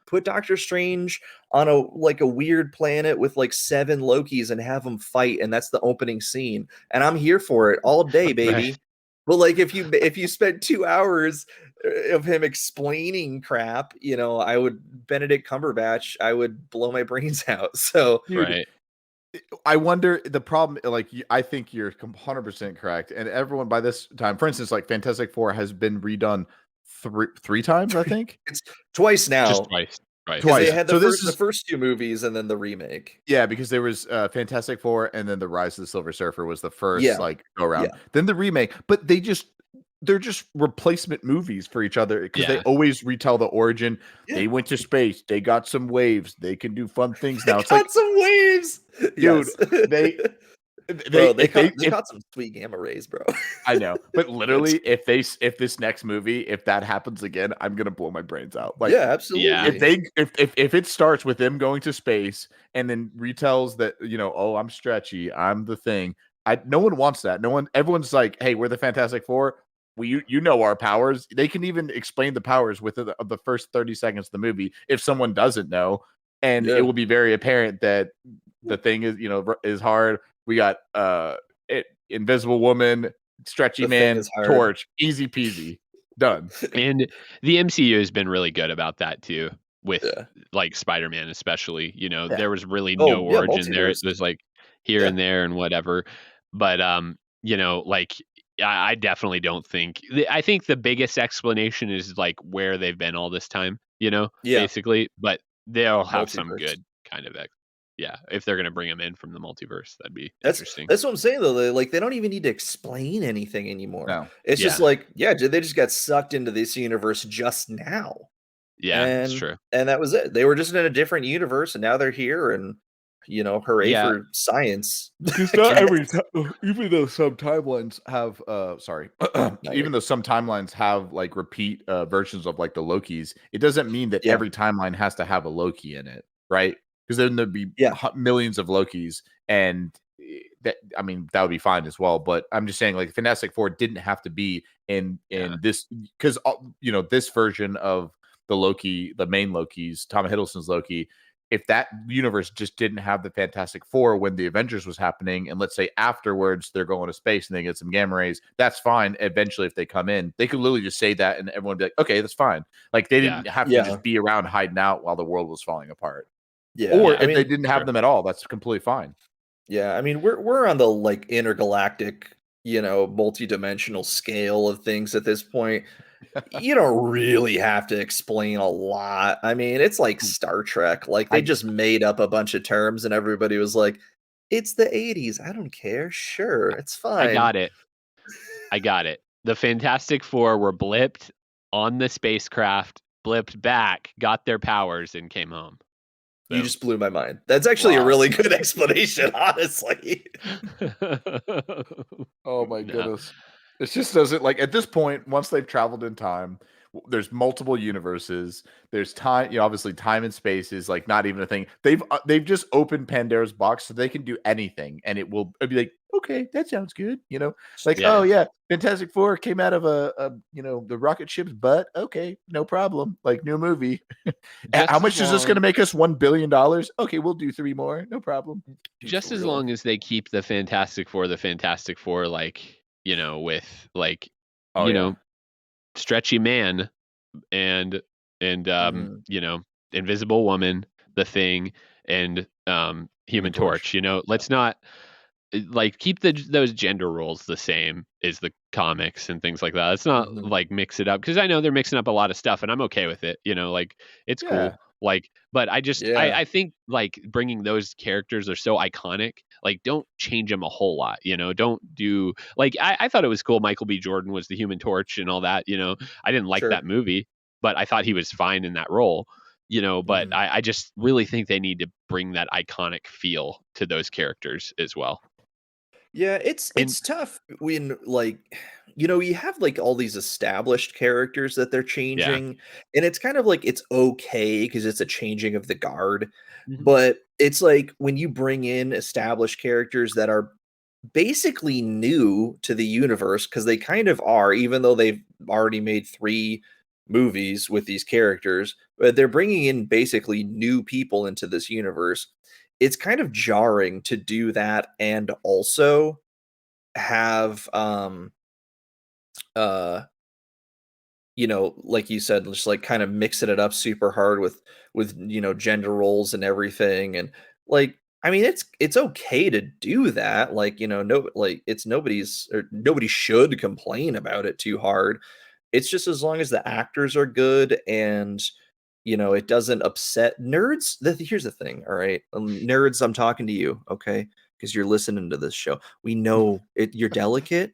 put Doctor Strange on a weird planet with like 7 Lokis and have them fight, and that's the opening scene. And I'm here for it all day, baby. Right. But like if you spend 2 hours of him explaining crap, I would Benedict Cumberbatch, I would blow my brains out. So Dude, Right. I wonder the problem. Like, I think you're 100% correct, and everyone by this time, for instance, like Fantastic Four has been redone three times, I think. It's twice Just now twice. Right. because they Twice. had So this the is first two movies and then the remake. yeah, because there was Fantastic Four, and then the Rise of the Silver Surfer was the first Yeah, like go around. yeah, Then the remake, but they're just replacement movies for each other because they Yeah. always retell the origin. yeah. They went to space. They got some waves. They can do fun things They now. It's like, caught some waves. dude, Yes, they bro. They if they if caught some sweet gamma rays, bro. I know, but It's- literally, if this next movie, if that happens again, I'm gonna blow my brains out. Like, yeah, Yeah. if absolutely. they if it starts with them going to space and then retells that, oh, I'm stretchy, I'm the thing. No one wants that. No one. Everyone's like, hey, we're the Fantastic Four. You know our powers. They can even explain the powers within the first 30 seconds of the movie if someone doesn't know, and it Yeah, will be very apparent that the thing is is hard. We got Invisible Woman, Stretchy the thing Man, is hard. Torch, easy peasy, done. And the MCU has been really good about that too, with Yeah. like Spider-Man especially. Yeah. There was really Oh no yeah, origin there. It multiverse. was like here Yeah. and there and whatever. But like I definitely don't think I think the biggest explanation is like where they've been all this time, Yeah. basically. But they'll have some Multiverse. good kind of yeah, if they're gonna bring them in from the multiverse, that'd be interesting. That's what I'm saying though. They don't even need to explain anything anymore. No. It's just Yeah. like, yeah, they just got sucked into this universe just now. Yeah, it's And true. that was it. They were just in a different universe and now they're here and hooray Yeah. for science. Because I not every guess. time, even though some timelines have, sorry, No, you're even though some timelines have like repeat versions of like the Lokis, it doesn't mean that yeah. every timeline has to have a Loki in it, right? Because then there'd be Yeah. millions of Lokis, and that, I mean, that would be fine as well. But I'm just saying, like, Fantastic Four didn't have to be in Yeah. this because this version of the Loki, the main Loki's, Tom Hiddleston's Loki, if that universe just didn't have the Fantastic Four when the Avengers was happening, and let's say afterwards they're going to space and they get some gamma rays, that's fine. Eventually, if they come in, they could literally just say that and everyone would be like, okay, that's fine. Like, they Yeah. didn't have to Yeah. just be around hiding out while the world was falling apart. Yeah. Or Yeah. I if they mean, didn't have Sure. them at all, that's completely fine. yeah, I mean, we're on the like intergalactic, multi-dimensional scale of things at this point. You don't really have to explain a lot. I mean, it's like Star Trek. Like they I just made up a bunch of terms and everybody was like, "It's the 80s. I don't care. Sure, it's I fine." got it. I got it. The Fantastic Four were blipped on the spacecraft, blipped back, got their powers, and came home. You Boom. just blew my mind. That's actually a Wow. really good explanation, honestly. Oh my Yeah. goodness. It just doesn't, like, at this point, once they've traveled in time, there's multiple universes. There's time, obviously time and space is like not even a thing. They've just opened Pandora's box so they can do anything and it'd be like, okay, that sounds good. Like, Yeah. oh yeah, Fantastic Four came out of the rocket ship's butt. Okay, no problem. Like, new movie. How much is this going to make us? $1 billion? Okay, we'll do 3 more. No problem. Dude, Just for as real. long as they keep the Fantastic Four, like, with like, Oh, you yeah. know, Stretchy Man and Mhm. Invisible Woman, the Thing, and Human Torch. Torch. Let's not like keep those gender roles the same as the comics and things like that. Let's not Mhm. like mix it up because I know they're mixing up a lot of stuff and I'm okay with it. Like it's cool. Yeah. Like, but Yeah. I think like bringing those characters are so iconic. Like, don't change them a whole lot. Don't do like I thought it was cool. Michael B. Jordan was the Human Torch and all that. I didn't like Sure. that movie, but I thought he was fine in that role. But Mhm. I just really think they need to bring that iconic feel to those characters as well. Yeah, And it's tough when like you have like all these established characters that they're yeah. changing and it's kind of like it's okay because it's a changing of the guard, Mhm. but it's like when you bring in established characters that are basically new to the universe because they kind of are even though they've already made 3 movies with these characters, but they're bringing in basically new people into this universe. It's kind of jarring to do that and also have uh like you said, just like kind of mixing it up super hard with gender roles and everything. And like I mean, it's okay to do that. Like, no, like it's nobody should complain about it too hard. It's just as long as the actors are good and it doesn't upset nerds. Here's the thing, all right, nerds, I'm talking to you, okay, because you're listening to this show. We know it. You're delicate.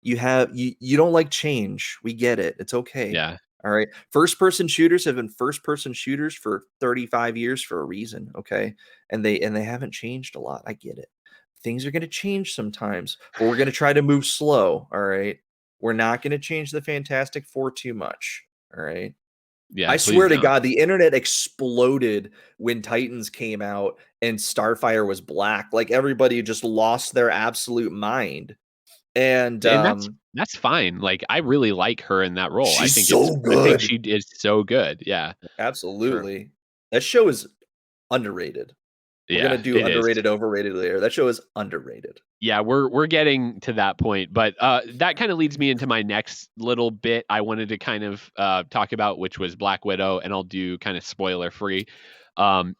You don't like change. We get it. It's okay. Yeah. All right. First person shooters have been first person shooters for 35 years for a reason. Okay. And they haven't changed a lot. I get it. Things are going to change sometimes, but we're going to try to move slow. All right. We're not going to change the Fantastic Four too much. All right. Yeah. I please swear to don't. God, the internet exploded when Titans came out and Starfire was black. Like everybody just lost their absolute mind. And that's fine. Like, I really like her in that role. I she's think so I think good. she is so good. Yeah. Absolutely. That show is underrated. We're Yeah, gonna do it is. underrated, overrated later. That show is underrated. Yeah, we're getting to that point, but that kind of leads me into my next little bit I wanted to kind of talk about, which was Black Widow, and I'll do kind of spoiler free.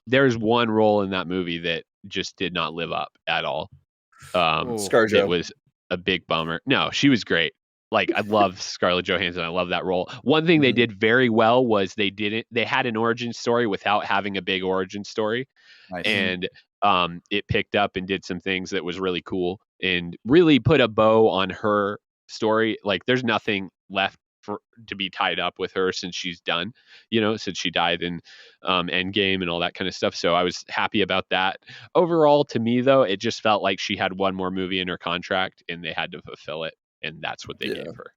There's one role in that movie that just did not live up at all. It ScarJo. was a big bummer. No, she was great. Like, I love Scarlett Johansson. I love that role. One thing they did very well was they had an origin story without having a big origin story. Nice. And it picked up and did some things that was really cool and really put a bow on her story. Like, there's nothing left to be tied up with her since she's done, since she died in Endgame and all that kind of stuff. So I was happy about that. Overall, to me, though, it just felt like she had one more movie in her contract and they had to fulfill it, and that's what they gave her.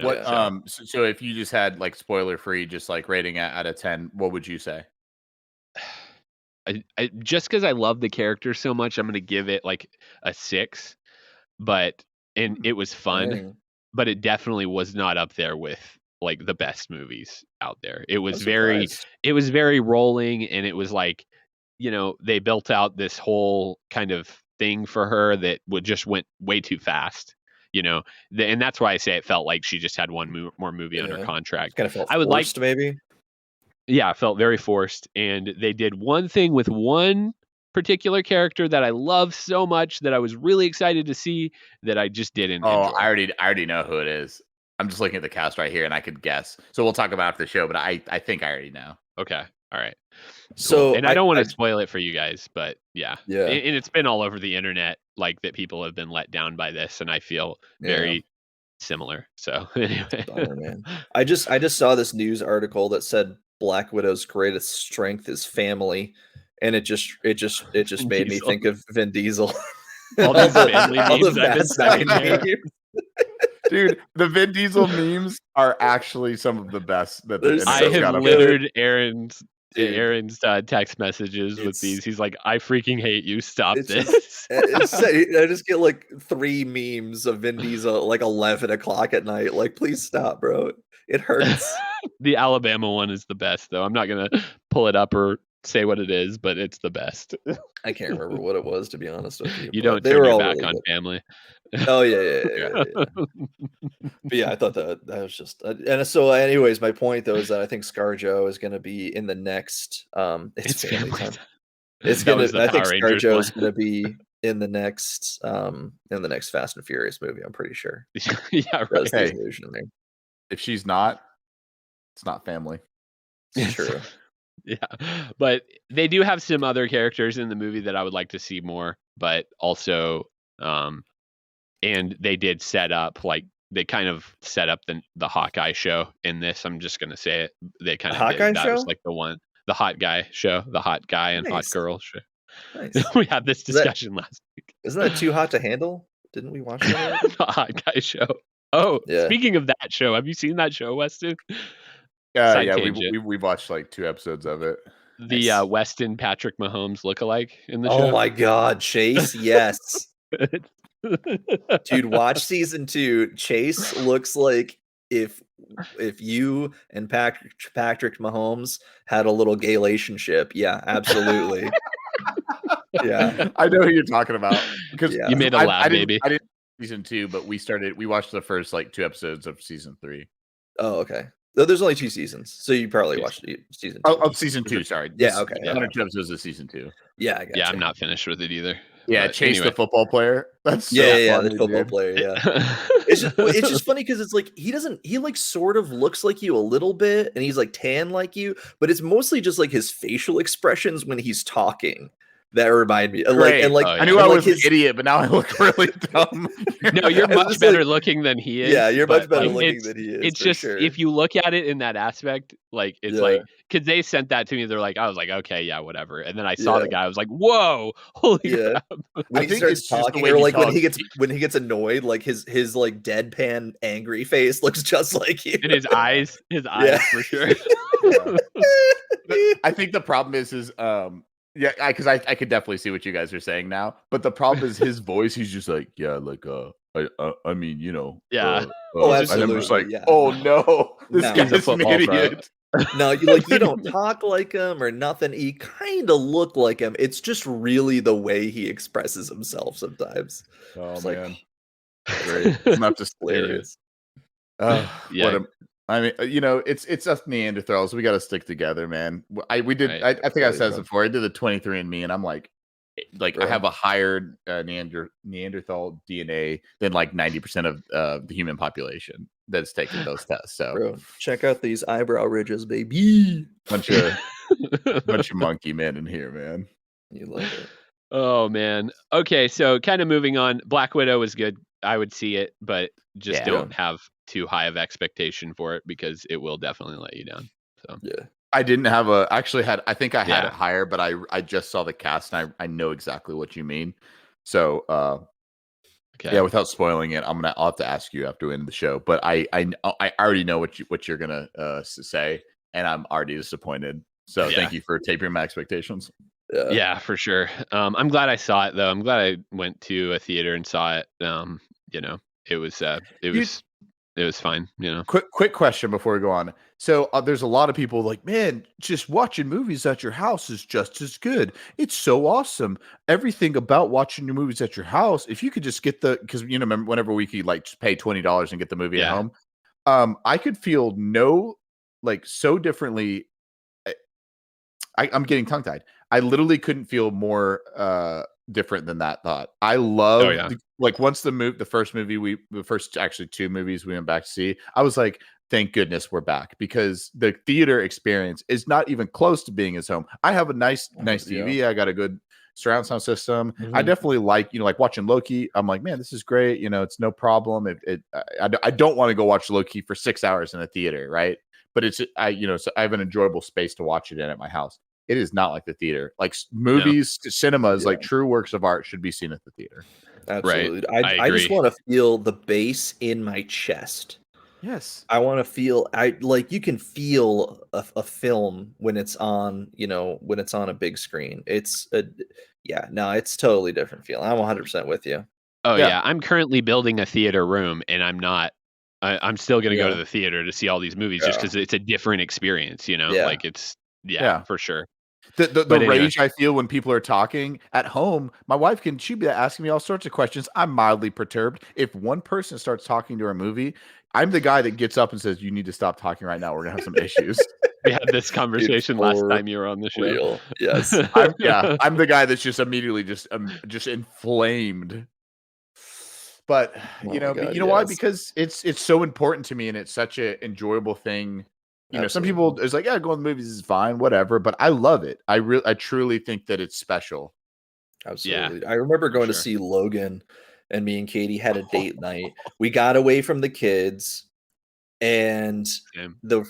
What so if you just had like spoiler free, just like rating it out of 10, what would you say? I just because I love the character so much, I'm going to give it like a 6. But it was fun, but it definitely was not up there with like the best movies out there. It was very rolling, and it was like, they built out this whole kind of thing for her that went way too fast. And that's why I say it felt like she just had one more movie on her contract. Kind of felt I would forced, maybe. Yeah, it felt very forced, and they did one thing with one particular character that I love so much that I was really excited to see that I just didn't enjoy. I already know who it is. I'm just looking at the cast right here and I could guess. So we'll talk about it after the show, but I think I already know. Okay. All right. Cool. So and I don't want to spoil it for you guys, but yeah. Yeah. And it's been all over the internet, like, that people have been let down by this, and I feel very similar. So anyway. Bummer, man. I just saw this news article that said Black Widow's greatest strength is family, and it just made me think of Vin Diesel. All these family memes I've been saying there. Dude, the Vin Diesel memes are actually some of the best that I have littered Aaron's text messages with these. He's like, I freaking hate you. Stop this. I just get like 3 memes of Vin Diesel at like 11 o'clock at night. Like, please stop, bro. It hurts. The Alabama one is the best, though. I'm not going to pull it up or say what it is, but it's the best. I can't remember what it was, to be honest with you. You don't turn your back on family. Oh, yeah. But yeah, I thought that was just... And so anyways, my point, though, is that I think ScarJo is going to be in the next... it's family time. It's going to... I think ScarJo is going to be in the next Fast and Furious movie, I'm pretty sure. Yeah, right. Hey, if she's not, it's not family. It's true. Yeah, but they do have some other characters in the movie that I would like to see more, but also and they did set up, like, they kind of set up the Hawkeye show in this. I'm just gonna say it. They kind of Hawkeye show? That was like the hot guy show, the hot guy and hot girl show. Nice. We had this discussion last week. Isn't that Too Hot to Handle? Didn't we watch that? The hot guy show. Oh, yeah. Speaking of that show, have you seen that show, Weston? Yeah, we watched like 2 episodes of it. The Weston Patrick Mahomes lookalike in the show. Oh my God, Chase! Yes, dude, watch season 2. Chase looks like if you and Patrick Mahomes had a little gay relationship. Yeah, absolutely. Yeah, I know who you're talking about because you made a laugh, baby. I didn't season 2, but we watched the first like 2 episodes of season 3. Oh, okay. No, there's only 2 seasons, so you probably Yeah. watched season 2. Oh, of season 2, sorry. Yeah, okay, The yeah. 102 episodes of season 2. Yeah, I got Yeah, you. I'm not finished with it either. Yeah, But Chase the anyway. football player. That's so Yeah, funny, the football dude. player, yeah. It's just funny because it's like he like sort of looks like you a little bit, and he's like tan like you, but it's mostly just like his facial expressions when he's talking that remind me. Great. And like Oh, I knew and I like was an idiot, but now I look really dumb. No, you're It's much just better like- looking than he is. Yeah, you're much but, better like, looking it's, than he is. It's for just sure. if you look at it in that aspect, like it's Yeah. like because they sent that to me, they're like, I was like, okay, yeah, whatever. And then I saw the Yeah. guy, I was like, whoa, holy Yeah. crap. when I he think starts it's just the talking, way or he like when talks. he gets annoyed, like his like deadpan angry face looks just like you. And his eyes for sure. Yeah. I think the problem is yeah, because I could definitely see what you guys are saying now. But the problem is his voice. He's just like, yeah, like I mean, you know, Yeah. Oh, and I'm just like, absolutely, yeah. oh no, this No. guy's He's a an football pro. idiot. No, you don't talk like him or nothing. You kind of look like him. It's just really the way he expresses himself sometimes. Oh It's man, like great. I'm not just hilarious. yeah. Yeah. I mean, it's us Neanderthals. We got to stick together, man. We did. Right. I think I Absolutely, said this bro. before. I did the 23andMe, and I'm like I Bro. have a higher Neanderthal DNA than like 90% of the human population that's taken those tests. So Bro, check out these eyebrow ridges, baby. bunch of monkey men in here, man. You love it. Oh man. Okay, so kind of moving on. Black Widow was good. I would see it, but just Yeah. don't have too high of expectation for it because it will definitely let you down. So Yeah. I didn't have I think I had Yeah. it higher, but I just saw the cast and I know exactly what you mean. So okay. yeah, without spoiling it, I'll have to ask you after we end the show. But I already know what you're gonna say, and I'm already disappointed. So Yeah. thank you for tapering my expectations. Yeah, for sure. I'm glad I saw it though. I'm glad I went to a theater and saw it. You know, it was fine, you know. Quick question before we go on. So there's a lot of people like, man, just watching movies at your house is just as good. It's so awesome. Everything about watching your movies at your house, if you could just get because remember whenever we could like just pay $20 and get the movie at home, I could feel so differently. I'm getting tongue tied. I literally couldn't feel more different than that thought. I love once the first actually 2 movies we went back to see, I was like, thank goodness we're back, because the theater experience is not even close to being as home. I have a nice TV. Yeah. I got a good surround sound system. Mhm. I definitely like watching Loki. I'm like, man, this is great. It's no problem. I don't want to go watch Loki for 6 hours in a theater, right? But so I have an enjoyable space to watch it in at my house. It is not like the theater. Like movies, cinemas, like true works of art should be seen at the theater. Absolutely. Right. I just want to feel the bass in my chest. Yes. I want to feel you can feel a film when it's on, when it's on a big screen. It's totally different feeling. I'm 100% with you. Oh yeah. I'm currently building a theater room and I'm still going to go to the theater to see all these movies just because it's a different experience, like it's for sure. The rage I feel when people are talking at home, my wife she'd be asking me all sorts of questions. I'm mildly perturbed. If one person starts talking to a movie, I'm the guy that gets up and says, you need to stop talking right now. We're gonna have some issues. We had this conversation last time you were on the show. Real. Yes. I'm the guy that's just immediately just inflamed. But you know why? Because it's so important to me, and it's such an enjoyable thing. Some people is like, yeah, going to the movies is fine, whatever. But I love it. I truly think that it's special. Absolutely. I remember going to see Logan, and me and Katie had a date night. We got away from the kids and the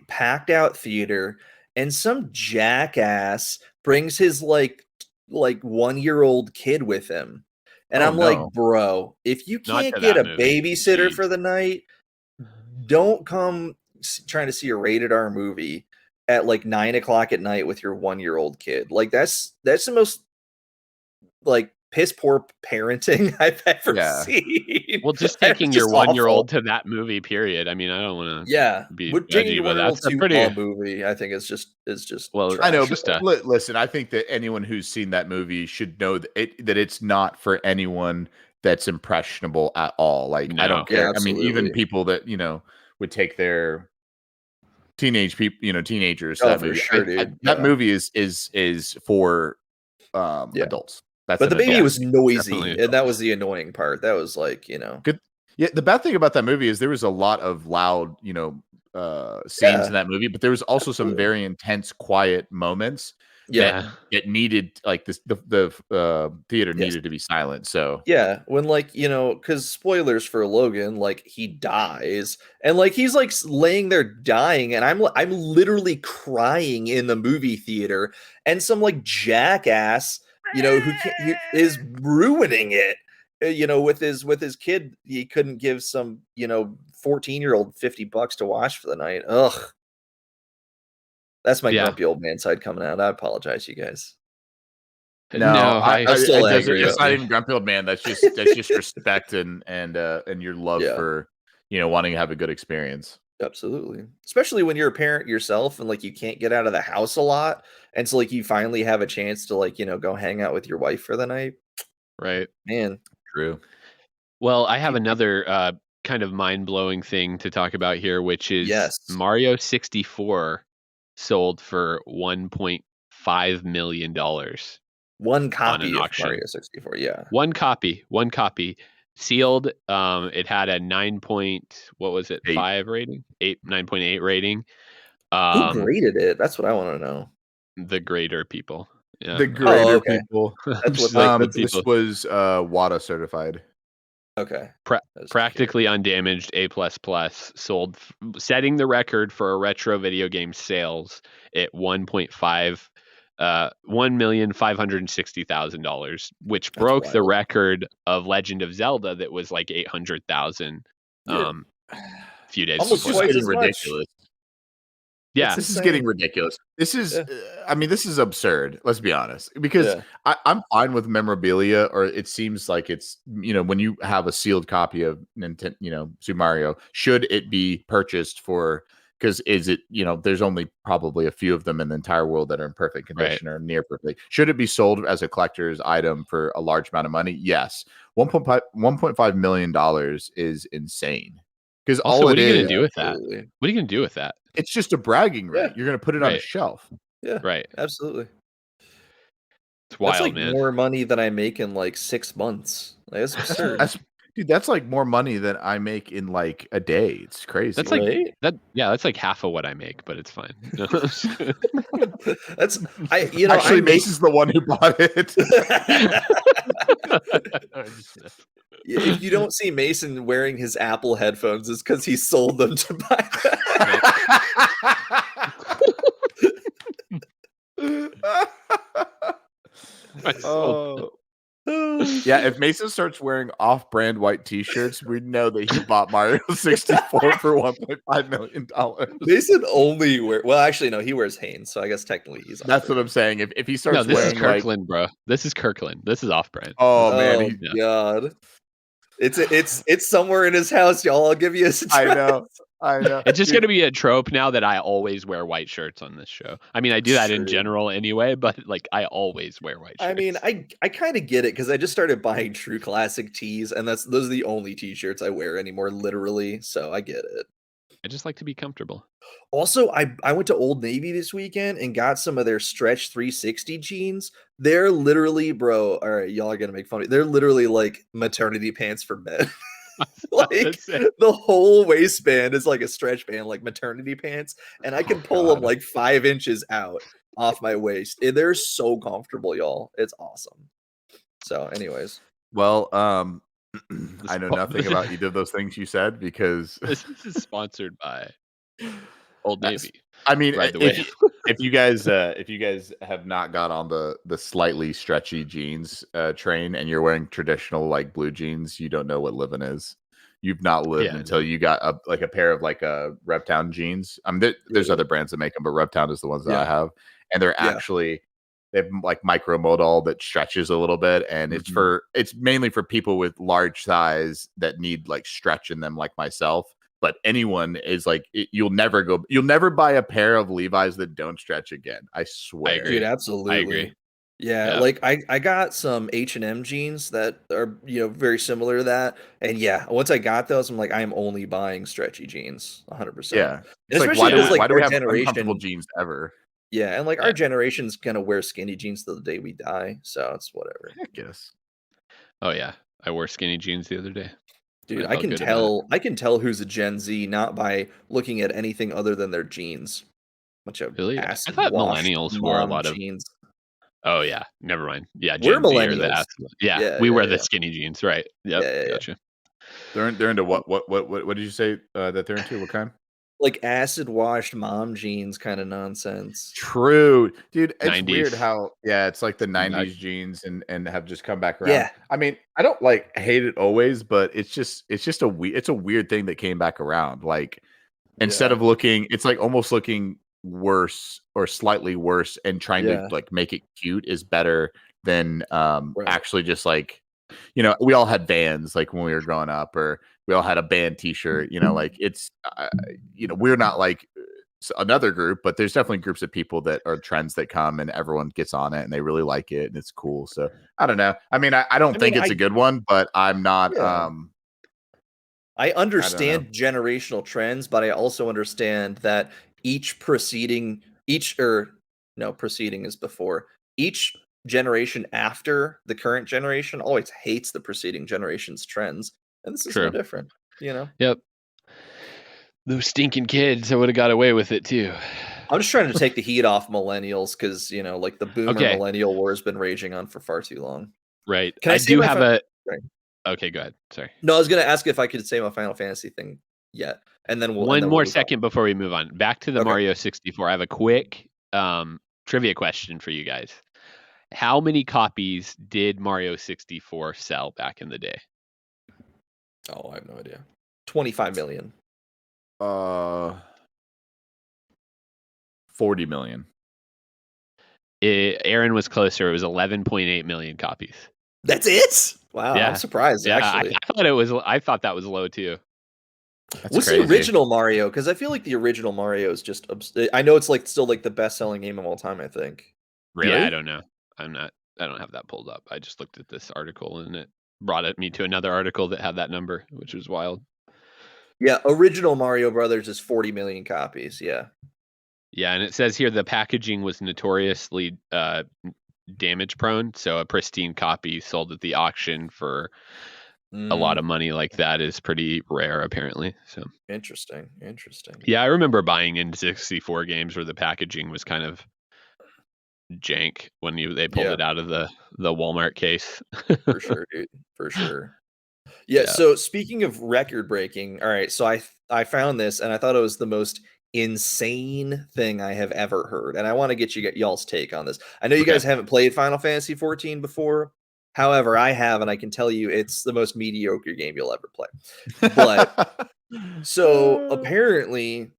packed out theater, and some jackass brings his like 1-year-old kid with him. And I'm like, bro, if you can't get a babysitter for the night, don't come trying to see a rated R movie at like 9:00 at night with your 1-year-old kid. Like that's the most like piss poor parenting I've ever seen. Well, just taking your 1-year-old to that movie, period. I mean, I don't want to be judgy, but that's a pretty movie. I think it's just well. Trash. I know, but listen, I think that anyone who's seen that movie should know that it's not for anyone that's impressionable at all. Like I don't care. I mean, even people that would take their teenage people, teenagers. Oh, That for movie, sure, dude. that Yeah. movie is for Yeah. adults. That's But the an baby adult was movie. noisy, Definitely and that was the annoying part. That was like, Good. Yeah, the bad thing about that movie is there was a lot of loud, scenes in that movie, but there was also some absolutely. very intense, quiet moments Yeah. that needed like this. The theater Yes. needed to be silent. So Yeah, when like, because spoilers for Logan, like he dies and like he's like laying there dying, and I'm literally crying in the movie theater, and some like jackass, who is ruining it. With his kid, he couldn't give some 14-year-old $50 to watch for the night. Ugh, that's my Yeah. grumpy old man side coming out. I apologize, you guys. no, I'm still angry, it's not though. even grumpy old man. That's just respect and your love Yeah. for wanting to have a good experience. Absolutely. Especially when you're a parent yourself and like you can't get out of the house a lot. And so like you finally have a chance to like, go hang out with your wife for the night. Right. Man. True. Well, I have another kind of mind-blowing thing to talk about here, which is Yes. Mario 64 sold for $1.5 million One on an copy of auction. Mario 64. Yeah. One copy sealed. It had a 9 point, what was it? 5 rating? 9.8 rating. Who graded it? That's what I want to know. The grader people. Yeah. The grader okay. people. That's what Just like the This people. was WADA certified. Okay. Practically undamaged A++, sold, setting the record for a retro video game sales at $1,560,000, which broke the wild. record of Legend of Zelda that was like 800,000 Yeah. few days Almost before twice that. as much. Ridiculous. Yeah. This is insane. getting ridiculous. This is, Yeah. this is absurd. Let's be honest, because I'm fine with memorabilia, or it seems like it's, when you have a sealed copy of Nintendo, Super Mario, should it be purchased for? Because is it, there's only probably a few of them in the entire world that are in perfect condition or near perfect. Should it be sold as a collector's item for a large amount of money? Yes. $1.5 million is insane. Because Also, all what it are you is, going to do with that? Absolutely. What are you going to do with that? it's just a bragging right. Yeah. You're going to put it on a shelf. Yeah. Right. Absolutely. It's wild, That's like man. more money than I make in like 6 months. Like, that's absurd. That's like more money than I make in like a day. It's crazy. That's like Right? that's like half of what I make, but it's fine. That's actually Mace is the one who bought it. If you don't see Mason wearing his Apple headphones, it's because he sold them to buy that. Oh. Yeah, if Mason starts wearing off-brand white T-shirts, we know that he bought Mario 64 for $1.5 million. Mason only actually no, he wears Hanes, so I guess technically he's. That's what I'm saying. If he starts this wearing is Kirkland, bro. This is Kirkland. This is off-brand. Oh man, God, it's somewhere in his house, y'all. I'll give you a address. I know. It's just going to be a trope now that I always wear white shirts on this show. I mean, I do that in general anyway, but like I always wear white shirts. I mean, I kind of get it because I just started buying True Classic tees, and those are the only t-shirts I wear anymore, literally. So I get it. I just like to be comfortable. Also, I went to Old Navy this weekend and got some of their Stretch 360 jeans. They're literally, bro. All right, y'all are gonna make fun of me. They're literally like maternity pants for men. Like the whole waistband is like a stretch band, like maternity pants, and I can pull them like 5 inches out off my waist. They're so comfortable, y'all. It's awesome. So, anyways, well, I know nothing about either of those things you said because this is sponsored by Old Navy. I mean, if you guys have not got on the slightly stretchy jeans train and you're wearing traditional like blue jeans, you don't know what living is. You've not lived until you got a pair of like Reptown jeans. There's other brands that make them, but Reptown is the ones that I have, and they're actually they have like micro modal that stretches a little bit, and it's mainly for people with large thighs that need like stretch in them, like myself. But anyone is like, you'll never buy a pair of Levi's that don't stretch again. I swear. Dude, absolutely. I agree. Yeah, Yeah. like I got some H&M jeans that are, very similar to that. And yeah, once I got those, I'm like, I am only buying stretchy jeans 100%. Yeah. And It's like especially because Yeah. like why do our we have uncomfortable generation, jeans ever? yeah, and like Yeah. our generation's gonna wear skinny jeans till the day we die. So it's whatever. Heck yes. Oh yeah. I wore skinny jeans the other day. Dude, I I felt can good about it. tell I can tell who's a Gen Z not by looking at anything other than their jeans. Bunch of Really? I acid thought washed millennials wore a mom lot of. jeans. Oh yeah. Never mind. Yeah, We're Gen Z or the millennials. S. Yeah, Yeah, we yeah, wear the yeah. skinny jeans, right? Yep. Yeah, yeah, yeah. Gotcha. They're into what did you say that they're into? What kind? Like acid washed mom jeans kind of nonsense. True, dude. It's weird 90s. how it's like the Come back. '90s jeans and have just come back around. Yeah. I mean, I don't like hate it always, but it's a weird thing that came back around. Like instead Yeah. of looking, it's like almost looking worse or slightly worse, and trying to Yeah. like make it cute is better than Right. actually just like we all had Vans like when we were growing up, or we all had a band T-shirt. Like it's we're not like another group, but there's definitely groups of people that are trends that come and everyone gets on it and they really like it and it's cool. So I don't know. I mean, I don't I think mean, it's a good one, but I'm not. yeah. I I don't know. understand generational trends, but I also understand that preceding is before. Each generation after the current generation always hates the preceding generation's trends, and this is no True. different, Yep. Those stinking kids, I would have got away with it too. I'm just trying to take the heat off millennials because, like the boomer Okay. millennial war has been raging on for far too long. Right. Can I I say do my have fi a. Sorry. Okay, go ahead. Sorry. No, I was gonna ask if I could say my Final Fantasy thing yet, and then we'll One more move on. second before we move on. Back to the Okay. Mario 64. I have a quick trivia question for you guys. How many copies did Mario 64 sell back in the day? Oh, I have no idea. 25 million. 40 million. Aaron was closer. It was 11.8 million copies. That's it? Wow, Yeah. I'm surprised Yeah, actually. I thought that was low too. That's What's crazy. the original Mario? Because I feel like the original Mario is just. I know it's like still like the best-selling game of all time. I think. Really? Yeah, I don't know. I don't have that pulled up. I just looked at this article and it brought me to another article that had that number, which was wild. Yeah, original Mario Brothers is 40 million copies. Yeah. Yeah, and it says here the packaging was notoriously damage prone, so a pristine copy sold at the auction for a lot of money like that is pretty rare apparently. So Interesting. yeah, I remember buying N64 games where the packaging was kind of jank when they pulled Yeah. it out of the Walmart case. For sure, dude. For sure. Yeah, Yeah. so speaking of record breaking, all right, so I found this and I thought it was the most insane thing I have ever heard. And I want to get y'all's take on this. I know you Okay. guys haven't played Final Fantasy 14 before. However, I have, and I can tell you it's the most mediocre game you'll ever play. But so apparently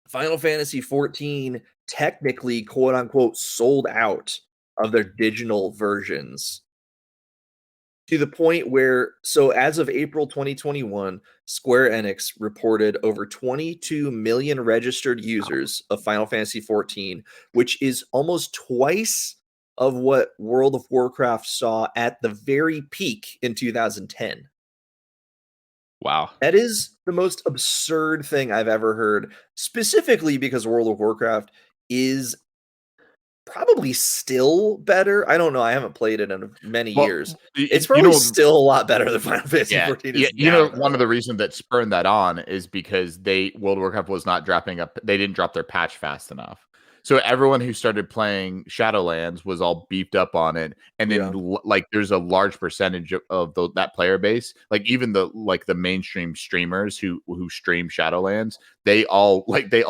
Final Fantasy 14 technically quote unquote sold out of their digital versions to the point where, so as of April 2021, Square Enix reported over 22 million registered users of Final Fantasy 14, which is almost twice of what World of Warcraft saw at the very peak in 2010. Wow. That is the most absurd thing I've ever heard, specifically because World of Warcraft is probably still better. I don't know. I haven't played it in many years. It's probably still a lot better than Final Fantasy 14 is now. One of the reasons that spurred that on is because World of Warcraft was not dropping up. They didn't drop their patch fast enough. So everyone who started playing Shadowlands was all beefed up on it, and then like there's a large percentage of that player base, like even the mainstream streamers who stream Shadowlands, a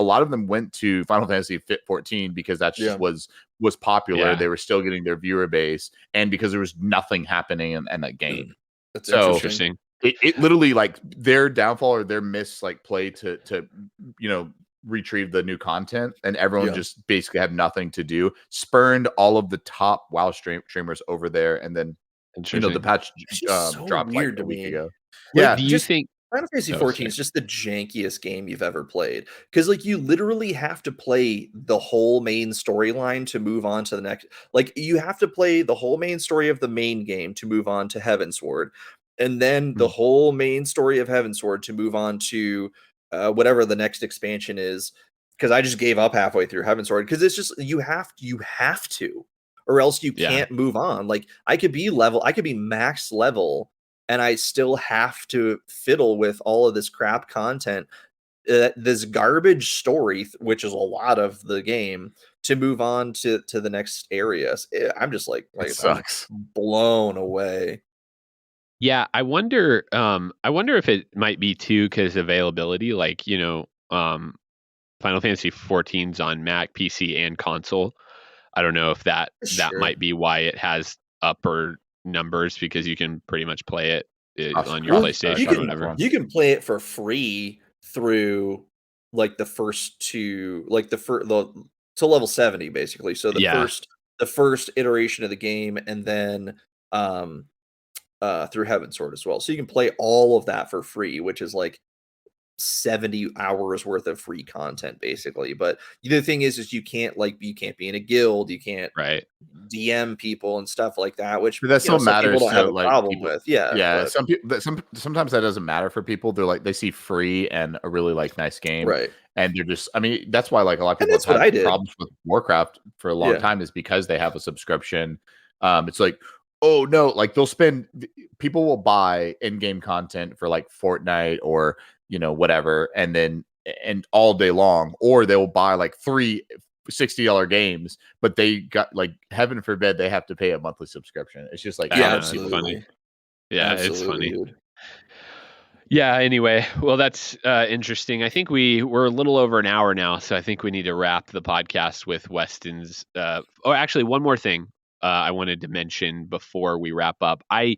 lot of them went to Final Fantasy 14 because that just was popular. Yeah. They were still getting their viewer base, and because there was nothing happening in that game. That's so interesting. It literally like their downfall or their play to retrieve the new content, and everyone just basically had nothing to do, spurned all of the top WoW streamers over there, and then the patch so dropped like weird a to week me. ago. Like, do you think Final Fantasy So 14 sick. is just the jankiest game you've ever played. Because like you literally have to play the whole main storyline to move on to the next. Like you have to play the whole main story of the main game to move on to Heavensward, and then the Mm. whole main story of Heavensward to move on to whatever the next expansion is. Because I just gave up halfway through Heavensward because it's just you have to, or else you Yeah. can't move on. Like I could be max level and I still have to fiddle with all of this crap content, this garbage story, which is a lot of the game, to move on to the next areas. I'm just It I'm sucks. blown away. Yeah, I wonder if it might be too because availability, like, Final Fantasy 14's on Mac, PC, and console. I don't know if that Sure. might be why it has upper numbers because you can pretty much play it on your Well, PlayStation you or can whatever. you can play it for free through like the first two, like the to level 70 basically. So Yeah, the first iteration of the game, and then um through Heavensward as well. So you can play all of that for free, which is like 70 hours worth of free content basically. But the thing is you can't be in a guild, you can't right. DM people and stuff like that, which But that still some people matters don't have to a like problem people. with. Yeah, Yeah, but sometimes that doesn't matter for people. They're like they see free and a really like nice game, right. and they're just. I mean, that's why like a lot of And people have that's what had I did. problems with Warcraft for a long Yeah. time is because they have a subscription. It's like, oh no, like people will buy in-game content for like Fortnite or whatever, and all day long, or they'll buy like three $60 games, but they got like heaven forbid they have to pay a monthly subscription. It's just like I Yeah, how know, it's cheap. funny. absolutely. Yeah, it's Absolutely, funny. dude. Yeah, anyway, well, that's interesting. I think we're a little over an hour now, so I think we need to wrap the podcast with Weston's. Oh, actually, one more thing I wanted to mention before we wrap up. I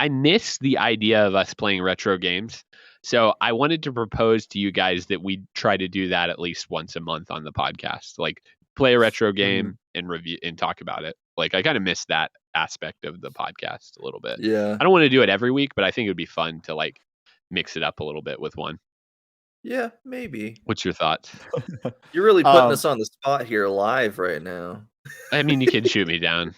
miss the idea of us playing retro games, so I wanted to propose to you guys that we try to do that at least once a month on the podcast, like play a retro Mhm. game and review and talk about it. Like I kind of miss that aspect of the podcast a little bit. Yeah. I don't want to do it every week, but I think it would be fun to like mix it up a little bit with one. Yeah, maybe. What's your thoughts? You're really putting Um, us on the spot here live right now. I mean, you can shoot me down.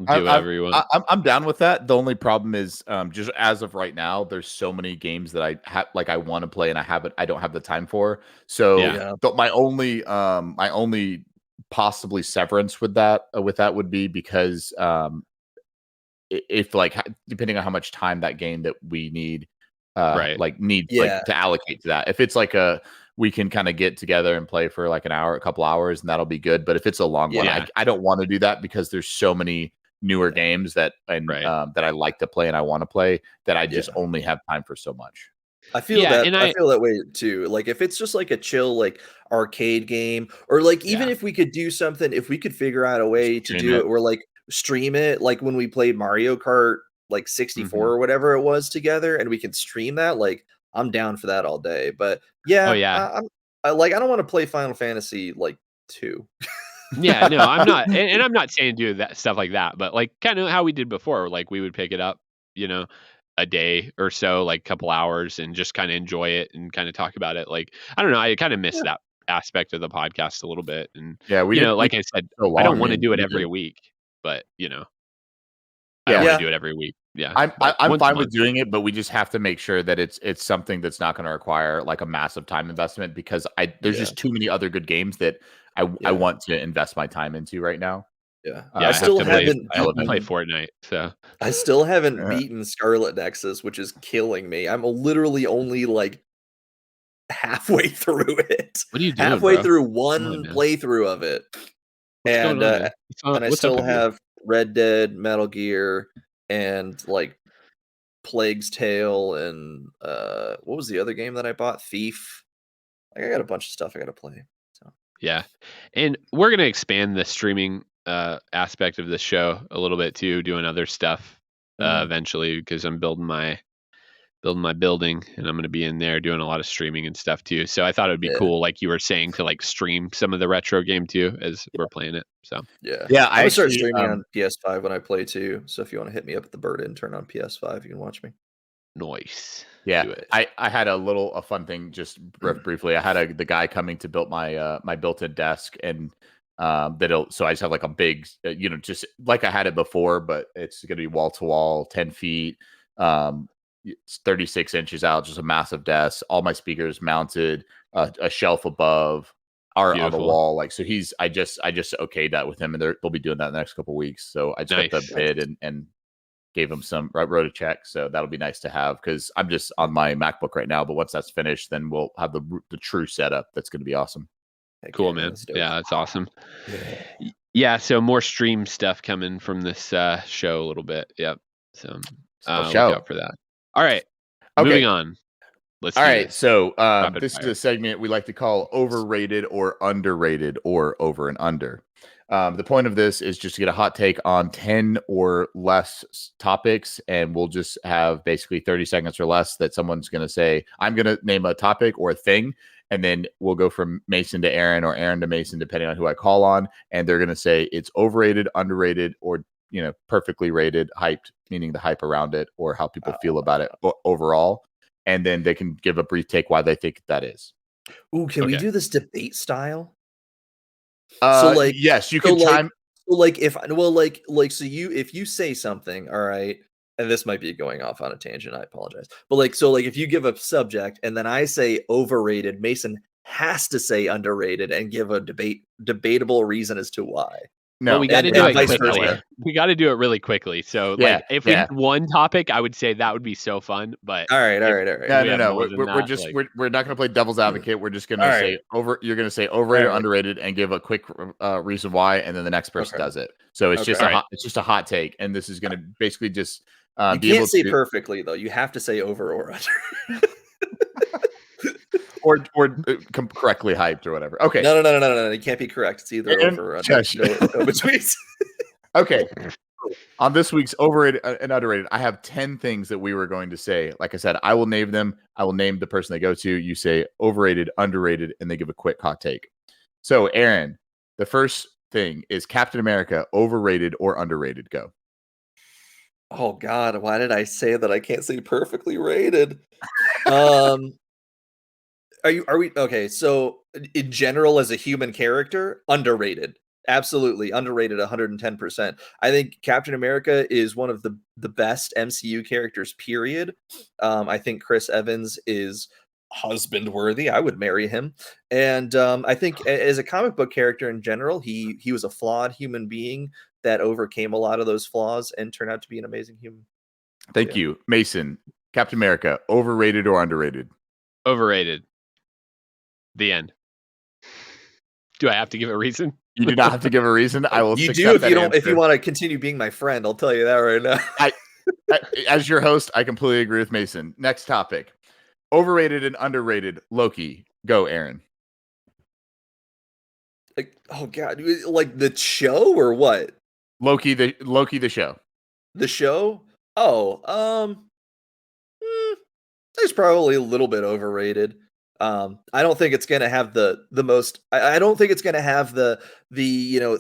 I, Do whatever you want. I'm down with that. The only problem is, just as of right now, there's so many games that I have like I want to play and I don't have the time for. So Yeah. Yeah. my only possibly severance with that would be because if like depending on how much time that game that we need Right. like needs Yeah. like to allocate to that. If it's like we can kind of get together and play for like an hour, a couple hours, and that'll be good. But if it's a long one, Yeah. I don't want to do that because there's so many newer Yeah. games that Right. that I like to play and I want to play that I just Yeah. only have time for so much. Yeah, and I feel that way too. Like if it's just like a chill like arcade game, or like even Yeah. if we could do something, if we could figure out a way to Stream do it. it, or like stream it, like when we played Mario Kart like 64 Mhm. or whatever it was together, and we can stream that, like I'm down for that all day. But Oh yeah, yeah. I don't want to play Final Fantasy like 2. Yeah, no, I'm not, and I'm not saying do that stuff like that, but like kind of how we did before. Like we would pick it up, you know, a day or so, like a couple hours, and just kind of enjoy it and kind of talk about it. Like I don't know, I kind of miss Yeah. that aspect of the podcast a little bit, and Yeah, we like I said, so I don't long. want to And do it we every did. week, but I don't Yeah, want Yeah. to do it every week. Yeah, I'm but I'm once a fine with month. doing it, but we just have to make sure that it's something that's not going to require like a massive time investment because there's Yeah. just too many other good games that I Yeah. want to invest my time into right now. Yeah. Yeah, I I have still to play. haven't I have to play beaten Fortnite. So I still haven't Yeah. beaten Scarlet Nexus, which is killing me. I'm literally only like halfway through it. what are you doing, Halfway bro? through Come on, one man. playthrough of it. What's going And on, man? I What's up still with you? have Red Dead, Metal Gear, and like Plague's Tale, and what was the other game that I bought? Thief. Like I got a bunch of stuff I gotta play. So Yeah. And we're going to expand the streaming aspect of the show a little bit too, doing other stuff mhm. eventually because I'm building my building and I'm going to be in there doing a lot of streaming and stuff too. So I thought it would be Yeah, cool like you were saying to like stream some of the retro game too as we're playing it. So, yeah. Yeah, I'm I gonna start actually streaming on PS5 when I play too. So if you want to hit me up at the bird intern on PS5, you can watch me. Nice. Yeah, Do it. I had a fun thing just briefly. I had the guy coming to build my my built-in desk, and so I just have like a big, just like I had it before, but it's gonna be wall to wall, 10 feet, it's 36 inches out, just a massive desk, all my speakers mounted, a shelf above, art on the Beautiful. wall. Like, so I just okayed that with him, and they'll be doing that in the next couple of weeks. So I just got the Nice. bid and gave him wrote a check. So that'll be nice to have, because I'm just on my MacBook right now. But once that's finished, then we'll have the true setup. That's going to be awesome. Heck Cool, yeah, man. that's dope. Yeah, that's awesome. Yeah. Yeah, so more stream stuff coming from this show a little bit. Yep. So look show. out for that. All right. Okay. Moving on. Let's All do right. this. So Rapid this fire. is a segment we like to call overrated or underrated, or over and under. The point of this is just to get a hot take on 10 or less topics, and we'll just have basically 30 seconds or less that someone's going to say, I'm going to name a topic or a thing, and then we'll go from Mason to Aaron, or Aaron to Mason, depending on who I call on, and they're going to say it's overrated, underrated, or perfectly rated, hyped, meaning the hype around it, or how people feel about it overall. And then they can give a brief take why they think that is. Ooh, can we Okay. do this debate style? Yes, you can chime. If you say something, all right, and this might be going off on a tangent, I apologize. But if you give a subject and then I say overrated, Mason has to say underrated and give a debatable reason as to why. No, well, we got to and do it vice quickly. versa. We got to do it really quickly. So, if we had one topic, I would say that would be so fun. But all right. No. We're not going to play devil's advocate. We're just going to say You're going to say overrated, or underrated, and give a quick reason why, and then the next person does it. So it's just a hot take, and this is going to basically just you can't say perfectly though. You have to say over or under. or correctly hyped or whatever. Okay. No. It can't be correct. It's either over or under. No betweens. Okay. On this week's overrated and underrated, I have 10 things that we were going to say. Like I said, I will name them. I will name the person they go to. You say overrated, underrated, and they give a quick hot take. So, Aaron, the first thing is Captain America, overrated or underrated? Go. Oh God, why did I say that I can't say perfectly rated? Are we okay? So in general, as a human character, underrated. Absolutely underrated, 110%. I think Captain America is one of the best MCU characters, period. I think Chris Evans is husband worthy. I would marry him. And I think as a comic book character in general, he was a flawed human being that overcame a lot of those flaws and turned out to be an amazing human. Thank you. Mason, Captain America, overrated or underrated? Overrated. The end. Do I have to give a reason? You do not have to give a reason. I will. You do if you don't. If you want to continue being my friend, I'll tell you that right now. As your host, I completely agree with Mason. Next topic: overrated and underrated. Loki. Go, Aaron. Oh God, like the show or what? Loki the show. The show? Oh, it's probably a little bit overrated. I don't think it's gonna have the most. I don't think it's gonna have the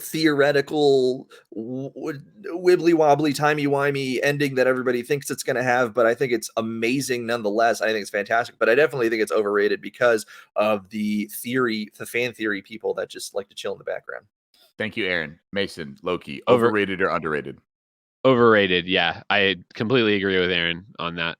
theoretical wibbly wobbly timey wimey ending that everybody thinks it's gonna have. But I think it's amazing nonetheless. I think it's fantastic. But I definitely think it's overrated because of the fan theory people that just like to chill in the background. Thank you, Aaron. Mason, Loki, overrated or underrated? Overrated. Yeah, I completely agree with Aaron on that.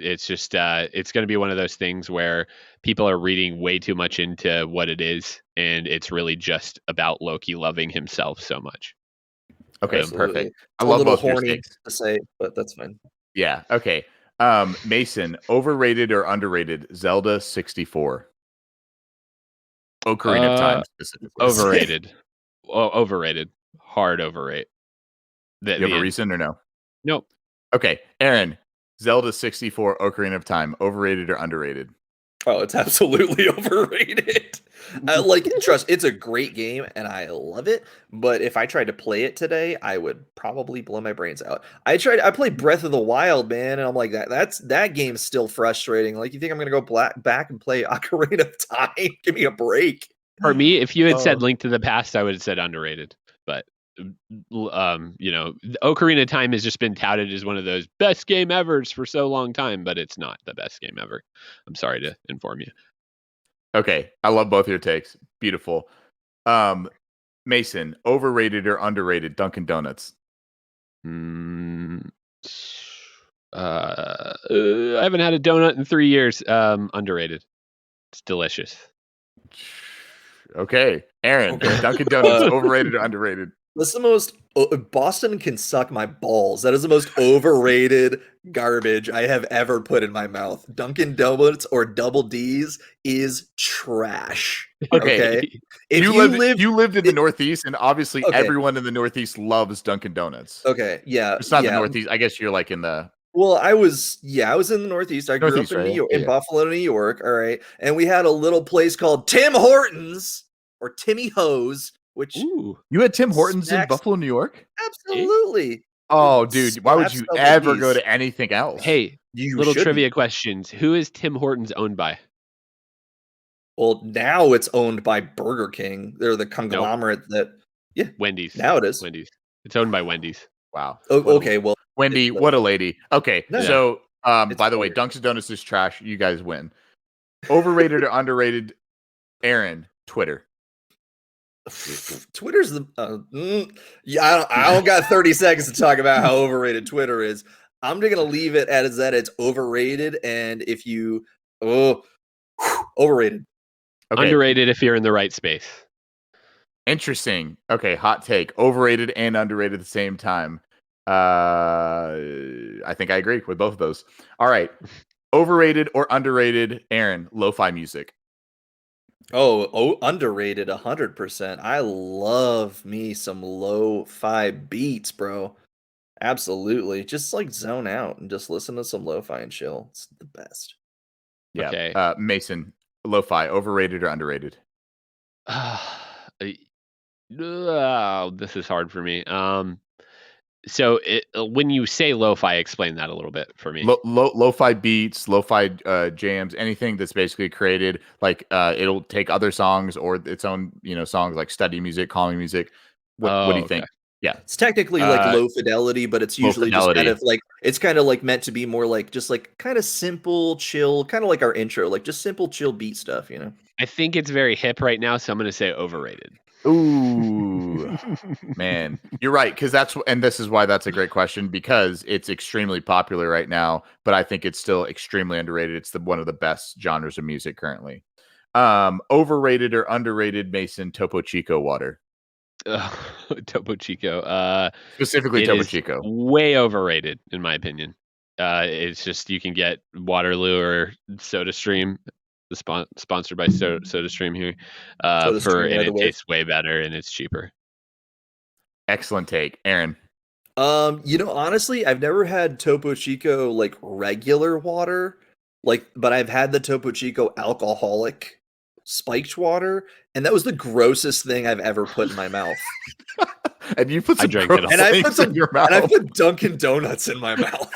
It's just it's going to be one of those things where people are reading way too much into what it is, and it's really just about Loki loving himself so much. Okay, Absolutely. perfect. It's a little horny to say, but that's fine. Yeah. Okay. Mason, overrated or underrated? Zelda 64. Ocarina of Time specifically. Overrated. Overrated. Hard overrate. You have a reason or no? Nope. Okay, Aaron. Zelda 64, Ocarina of Time, overrated or underrated? Oh, it's absolutely overrated. Trust, it's a great game and I love it. But if I tried to play it today, I would probably blow my brains out. I played Breath of the Wild, man, and I'm like, that game's still frustrating. Like, you think I'm gonna go back and play Ocarina of Time? Give me a break. For me, if you had said Link to the Past, I would have said underrated. But Ocarina of Time has just been touted as one of those best game evers for so long time, but it's not the best game ever. I'm sorry to inform you. Okay, I love both your takes. Beautiful. Mason, overrated or underrated Dunkin' Donuts? I haven't had a donut in 3 years. Underrated. It's delicious. Okay, Aaron, Okay. Dunkin' Donuts, overrated or underrated? That's the most. Boston can suck my balls. That is the most overrated garbage I have ever put in my mouth. Dunkin' Donuts or Double D's is trash. Okay. If You lived in the Northeast, and obviously Okay. everyone in the Northeast loves Dunkin' Donuts. Okay. Yeah. It's not the Yeah. Northeast. I guess you're like in the Well, I was in the Northeast. I grew Northeast, up in right? New York, Yeah, in yeah. Buffalo, New York. All right, and we had a little place called Tim Hortons or Timmy Ho's, which Ooh. You had Tim Hortons in smacks- Buffalo, New York? absolutely. Oh, It dude, why would slaps you Double ever go D's. to anything else? Hey, You little shouldn't. trivia questions. Who is Tim Hortons owned by? Well, now it's owned by Burger King. They're the conglomerate that. Yeah, Wendy's. now it is. Wendy's. It's owned by Wendy's. Wow. Oh, What a- okay, well, Wendy, it's, what a lady. Okay, No, so it's by the way, fire. Dunkin' Donuts is trash. You guys win. Overrated or underrated? Aaron, Twitter. Twitter's the yeah. I don't got 30 seconds to talk about how overrated Twitter is. I'm just gonna leave it as that it's overrated, and if you overrated. Okay, Underrated if you're in the right space. interesting. Okay, hot take. Overrated and underrated at the same time. I think I agree with both of those. All right. Overrated or underrated, Aaron, lo-fi music. Oh, underrated 100%. I love me some lo-fi beats, bro. Absolutely. Just like zone out and just listen to some lo-fi and chill. It's the best. Yeah. Okay. Mason, lo-fi, overrated or underrated? This is hard for me. So when you say lo-fi, explain that a little bit for me. Lo-fi beats, lo-fi jams, anything that's basically created like it'll take other songs or its own, songs like study music, calming music. What do you think? Okay. Yeah. It's technically like low fidelity, but it's Low usually just kind fidelity. of like it's kind of like meant to be more like just like kind of simple, chill, kind of like our intro, like just simple, chill beat stuff, you know. I think it's very hip right now, so I'm going to say overrated. Ooh, man, you're right. This is why that's a great question, because it's extremely popular right now, but I think it's still extremely underrated. It's one of the best genres of music currently. Overrated or underrated, Mason, Topo Chico water. Topo Chico. Specifically It Topo is Chico. way overrated, in my opinion. It's just you can get Waterloo or SodaStream, sponsored by SodaStream here, SodaStream, and right it away. tastes way better and it's cheaper. Excellent take, Aaron. Honestly, I've never had Topo Chico like regular water, but I've had the Topo Chico alcoholic spiked water, and that was the grossest thing I've ever put in my mouth. And you put I some drank gross it all. And I things put some, in your mouth. and I put Dunkin' Donuts in my mouth.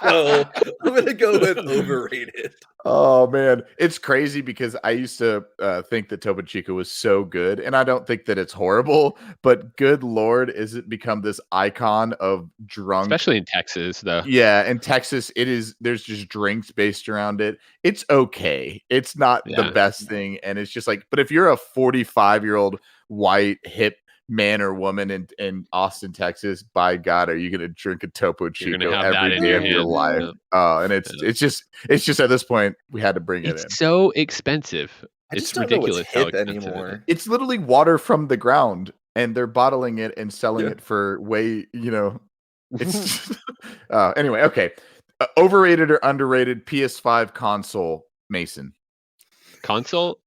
So I'm gonna go with overrated. Oh man, it's crazy because I used to think that Topo Chico was so good, and I don't think that it's horrible. But good lord, is it become this icon of drunk? Especially in Texas, though. Yeah, in Texas, it is. There's just drinks based around it. It's okay. It's not the Yeah. best thing, and it's just like. But if you're a 45-year-old white hip man or woman in Austin, Texas, by God, are you going to drink a Topo You're gonna Chico have that every in day your of your hand. life? Yeah. Oh, and it's just at this point we had to bring it in. It's so expensive. I just It's don't know what's ridiculous how hip expensive it is. anymore. It's literally water from the ground, and they're bottling it and selling Yeah. it for way, It's anyway. Okay, overrated or underrated PS5 console, Mason? Console,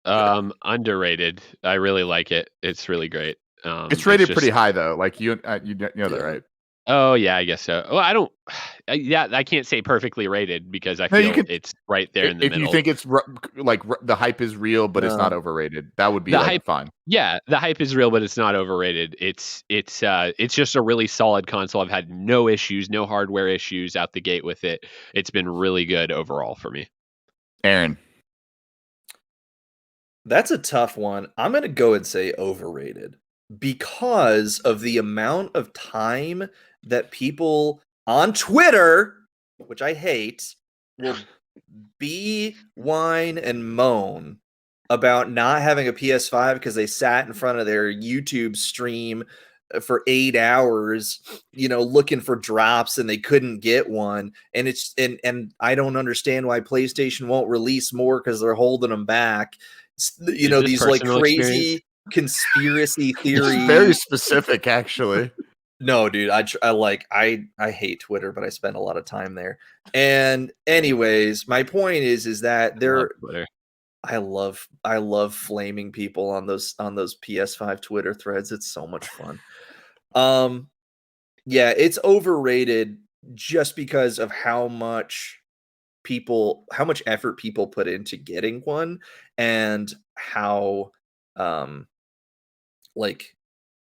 underrated. I really like it. It's really great. It's rated pretty just- high though. Like you know that, Yeah. right? Oh yeah, I guess so. Well, I don't. I can't say perfectly rated because I No, you feel can- it's right there in the If middle. you think it's the hype is real, but it's not No. overrated, that would be The like hype- fine. Yeah, the hype is real, but it's not overrated. It's just a really solid console. I've had no issues, no hardware issues out the gate with it. It's been really good overall for me. Aaron, That's a tough one. I'm gonna go and say overrated. because of the amount of time that people on Twitter, which I hate, will whine and moan about not having a PS5 because they sat in front of their YouTube stream for 8 hours, looking for drops and they couldn't get one. And it's and I don't understand why PlayStation won't release more because they're holding them back. These like crazy conspiracy theory. It's very specific, actually. No, dude, I hate Twitter, but I spend a lot of time there. And anyways, my point is that I love flaming people on those PS5 Twitter threads. It's so much fun. Yeah, it's overrated just because of how much effort people put into getting one, and how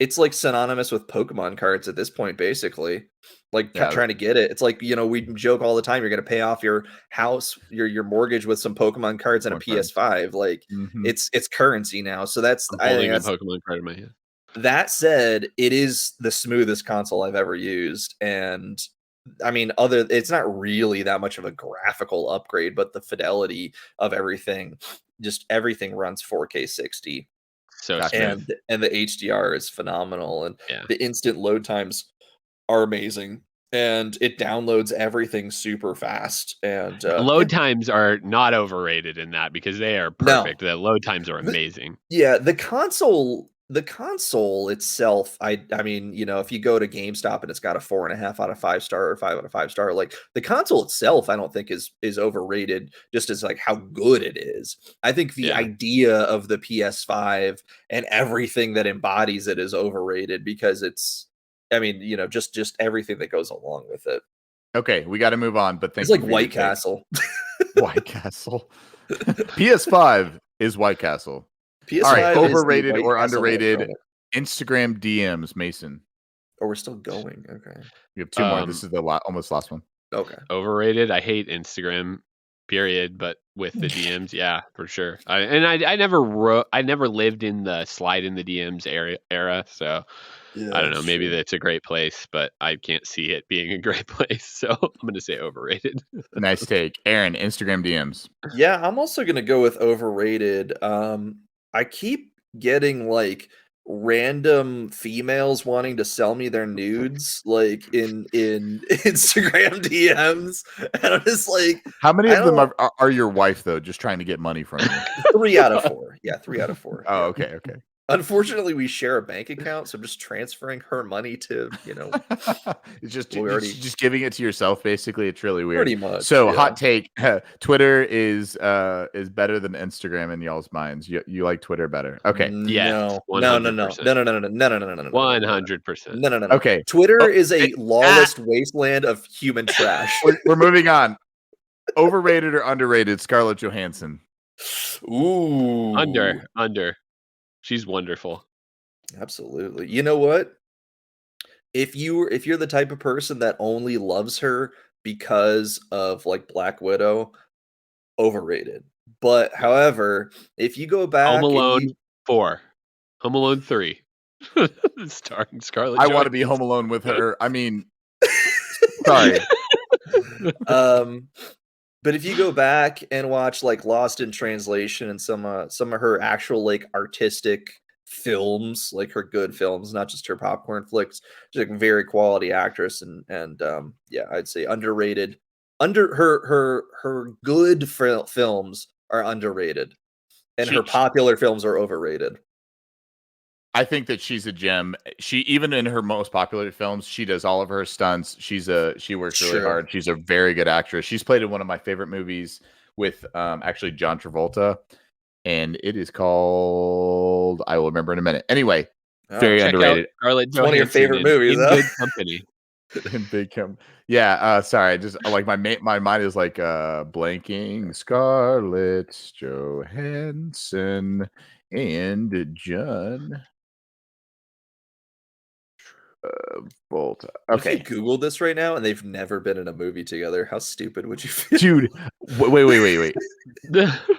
it's like synonymous with Pokemon cards at this point, basically. Like trying to get it. It's like, we joke all the time, you're going to pay off your house, your mortgage with some Pokemon cards and a PS5. Like it's currency now. So I'm holding a Pokemon card in my hand. That said, it is the smoothest console I've ever used. And I mean, it's not really that much of a graphical upgrade, but the fidelity of everything runs 4K 60. So and the HDR is phenomenal, and the instant load times are amazing, and it downloads everything super fast. And load times are not overrated in that, because they are perfect. The load times are amazing. The console itself, I mean, if you go to GameStop and it's got a 4.5 out of 5 star or 5 out of 5 star, like the console itself, I don't think is overrated, just as like how good it is. I think the idea of the PS5 and everything that embodies it is overrated, because it's, I mean, just everything that goes along with it. Okay, we got to move on, but it's like White Castle. White Castle. PS5 is White Castle. PS5 all right, overrated or underrated Instagram DMs, Mason. Oh, we're still going. Okay. We have 2 more. This is the almost last one. Okay. Overrated. I hate Instagram, period. But with the DMs, yeah, for sure. I never lived in the slide in the DMs era, so I don't know. Maybe that's a great place, but I can't see it being a great place. So I'm going to say overrated. Nice take, Aaron. Instagram DMs. Yeah, I'm also going to go with overrated. I keep getting like random females wanting to sell me their nudes, like in Instagram DMs, and I'm just like, how many of them are your wife though, just trying to get money from you? 3 out of 4. Yeah, 3 out of 4. Oh, okay. Unfortunately, we share a bank account, so I'm just transferring her money to, it's just giving it to yourself, basically. It's really weird. Pretty much. So, hot take: Twitter is better than Instagram in y'all's minds. You like Twitter better? Okay. No. 100%. No. Okay. Twitter is a lawless wasteland of human trash. We're moving on. Overrated or underrated? Scarlett Johansson. Ooh. Under. She's wonderful. Absolutely. You know what? If you're the type of person that only loves her because of like Black Widow, overrated. But however, if you go back, Home Alone 4, Home Alone 3, starring Scarlett Johansson. I want to be Home Alone with her. I mean, sorry. But if you go back and watch like Lost in Translation and some of her actual like artistic films, like her good films, not just her popcorn flicks, she's like a very quality actress, and yeah, I'd say underrated. Her good films are underrated, and her popular films are overrated. I think that she's a gem. She, even in her most popular films, she does all of her stunts. She works really hard. She's a very good actress. She's played in one of my favorite movies with actually John Travolta, and it is called, I will remember in a minute. Anyway, very underrated. It's one of your favorite movies, in Good Company. In Big Company. Yeah, sorry, just like my mind is like blanking. Scarlett Johansson and John Volta. Okay, if you Google this right now and they've never been in a movie together, how stupid would you feel? Dude, wait.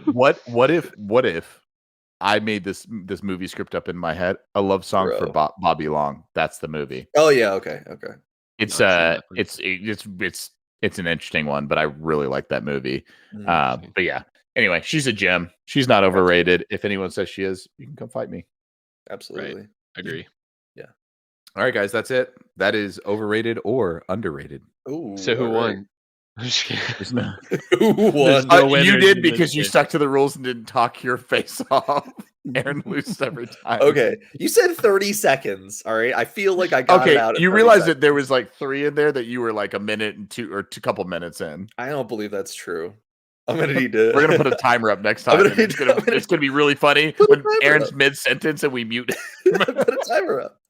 What if I made this movie script up in my head. A love song for Bro. Bobby Long. That's the movie. Oh yeah, okay. It's I've seen it's an interesting one, but I really like that movie. Mm. But yeah. Anyway, she's a gem. She's not overrated. If anyone says she is, you can come fight me. Absolutely. Agree. Yeah. All right, guys, that's it. That is overrated or underrated. Ooh, So who all won? There's no- Who won? There's no you winners did in because this you game. stuck to the rules and didn't talk your face off. Aaron loses every time. Okay, you said 30 seconds. All right, I feel like I got it out. Okay, you realize that there was like 3 in there that you were like a minute and two couple minutes in. I don't believe that's true. I'm gonna need to. We're gonna put a timer up next I'm time. gonna And it's gonna be really funny Put a when timer Aaron's up. mid sentence and we mute. Put a timer up.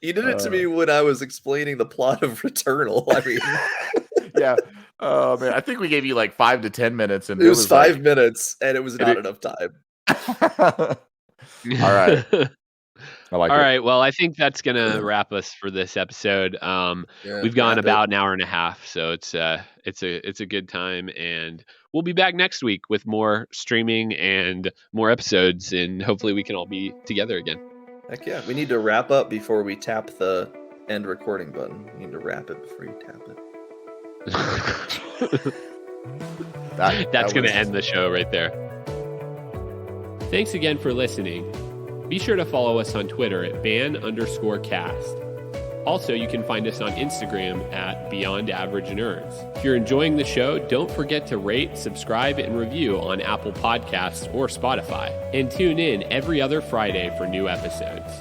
You did it to me when I was explaining the plot of Returnal. I mean, Yeah. Oh man, I think we gave you like 5 to 10 minutes, and it was 5 like... minutes, and it was not enough time. All right. I like it. All right. Well, I think that's gonna wrap us for this episode. We've gone about an hour and a half, so it's a good time, and we'll be back next week with more streaming and more episodes, and hopefully we can all be together again. Heck yeah, we need to wrap up before we tap the end recording button. We need to wrap it before you tap it. That's going to end the show right there. Thanks again for listening. Be sure to follow us on Twitter at ban_cast. Also, you can find us on Instagram at Beyond Average Nerds. If you're enjoying the show, don't forget to rate, subscribe, and review on Apple Podcasts or Spotify. And tune in every other Friday for new episodes.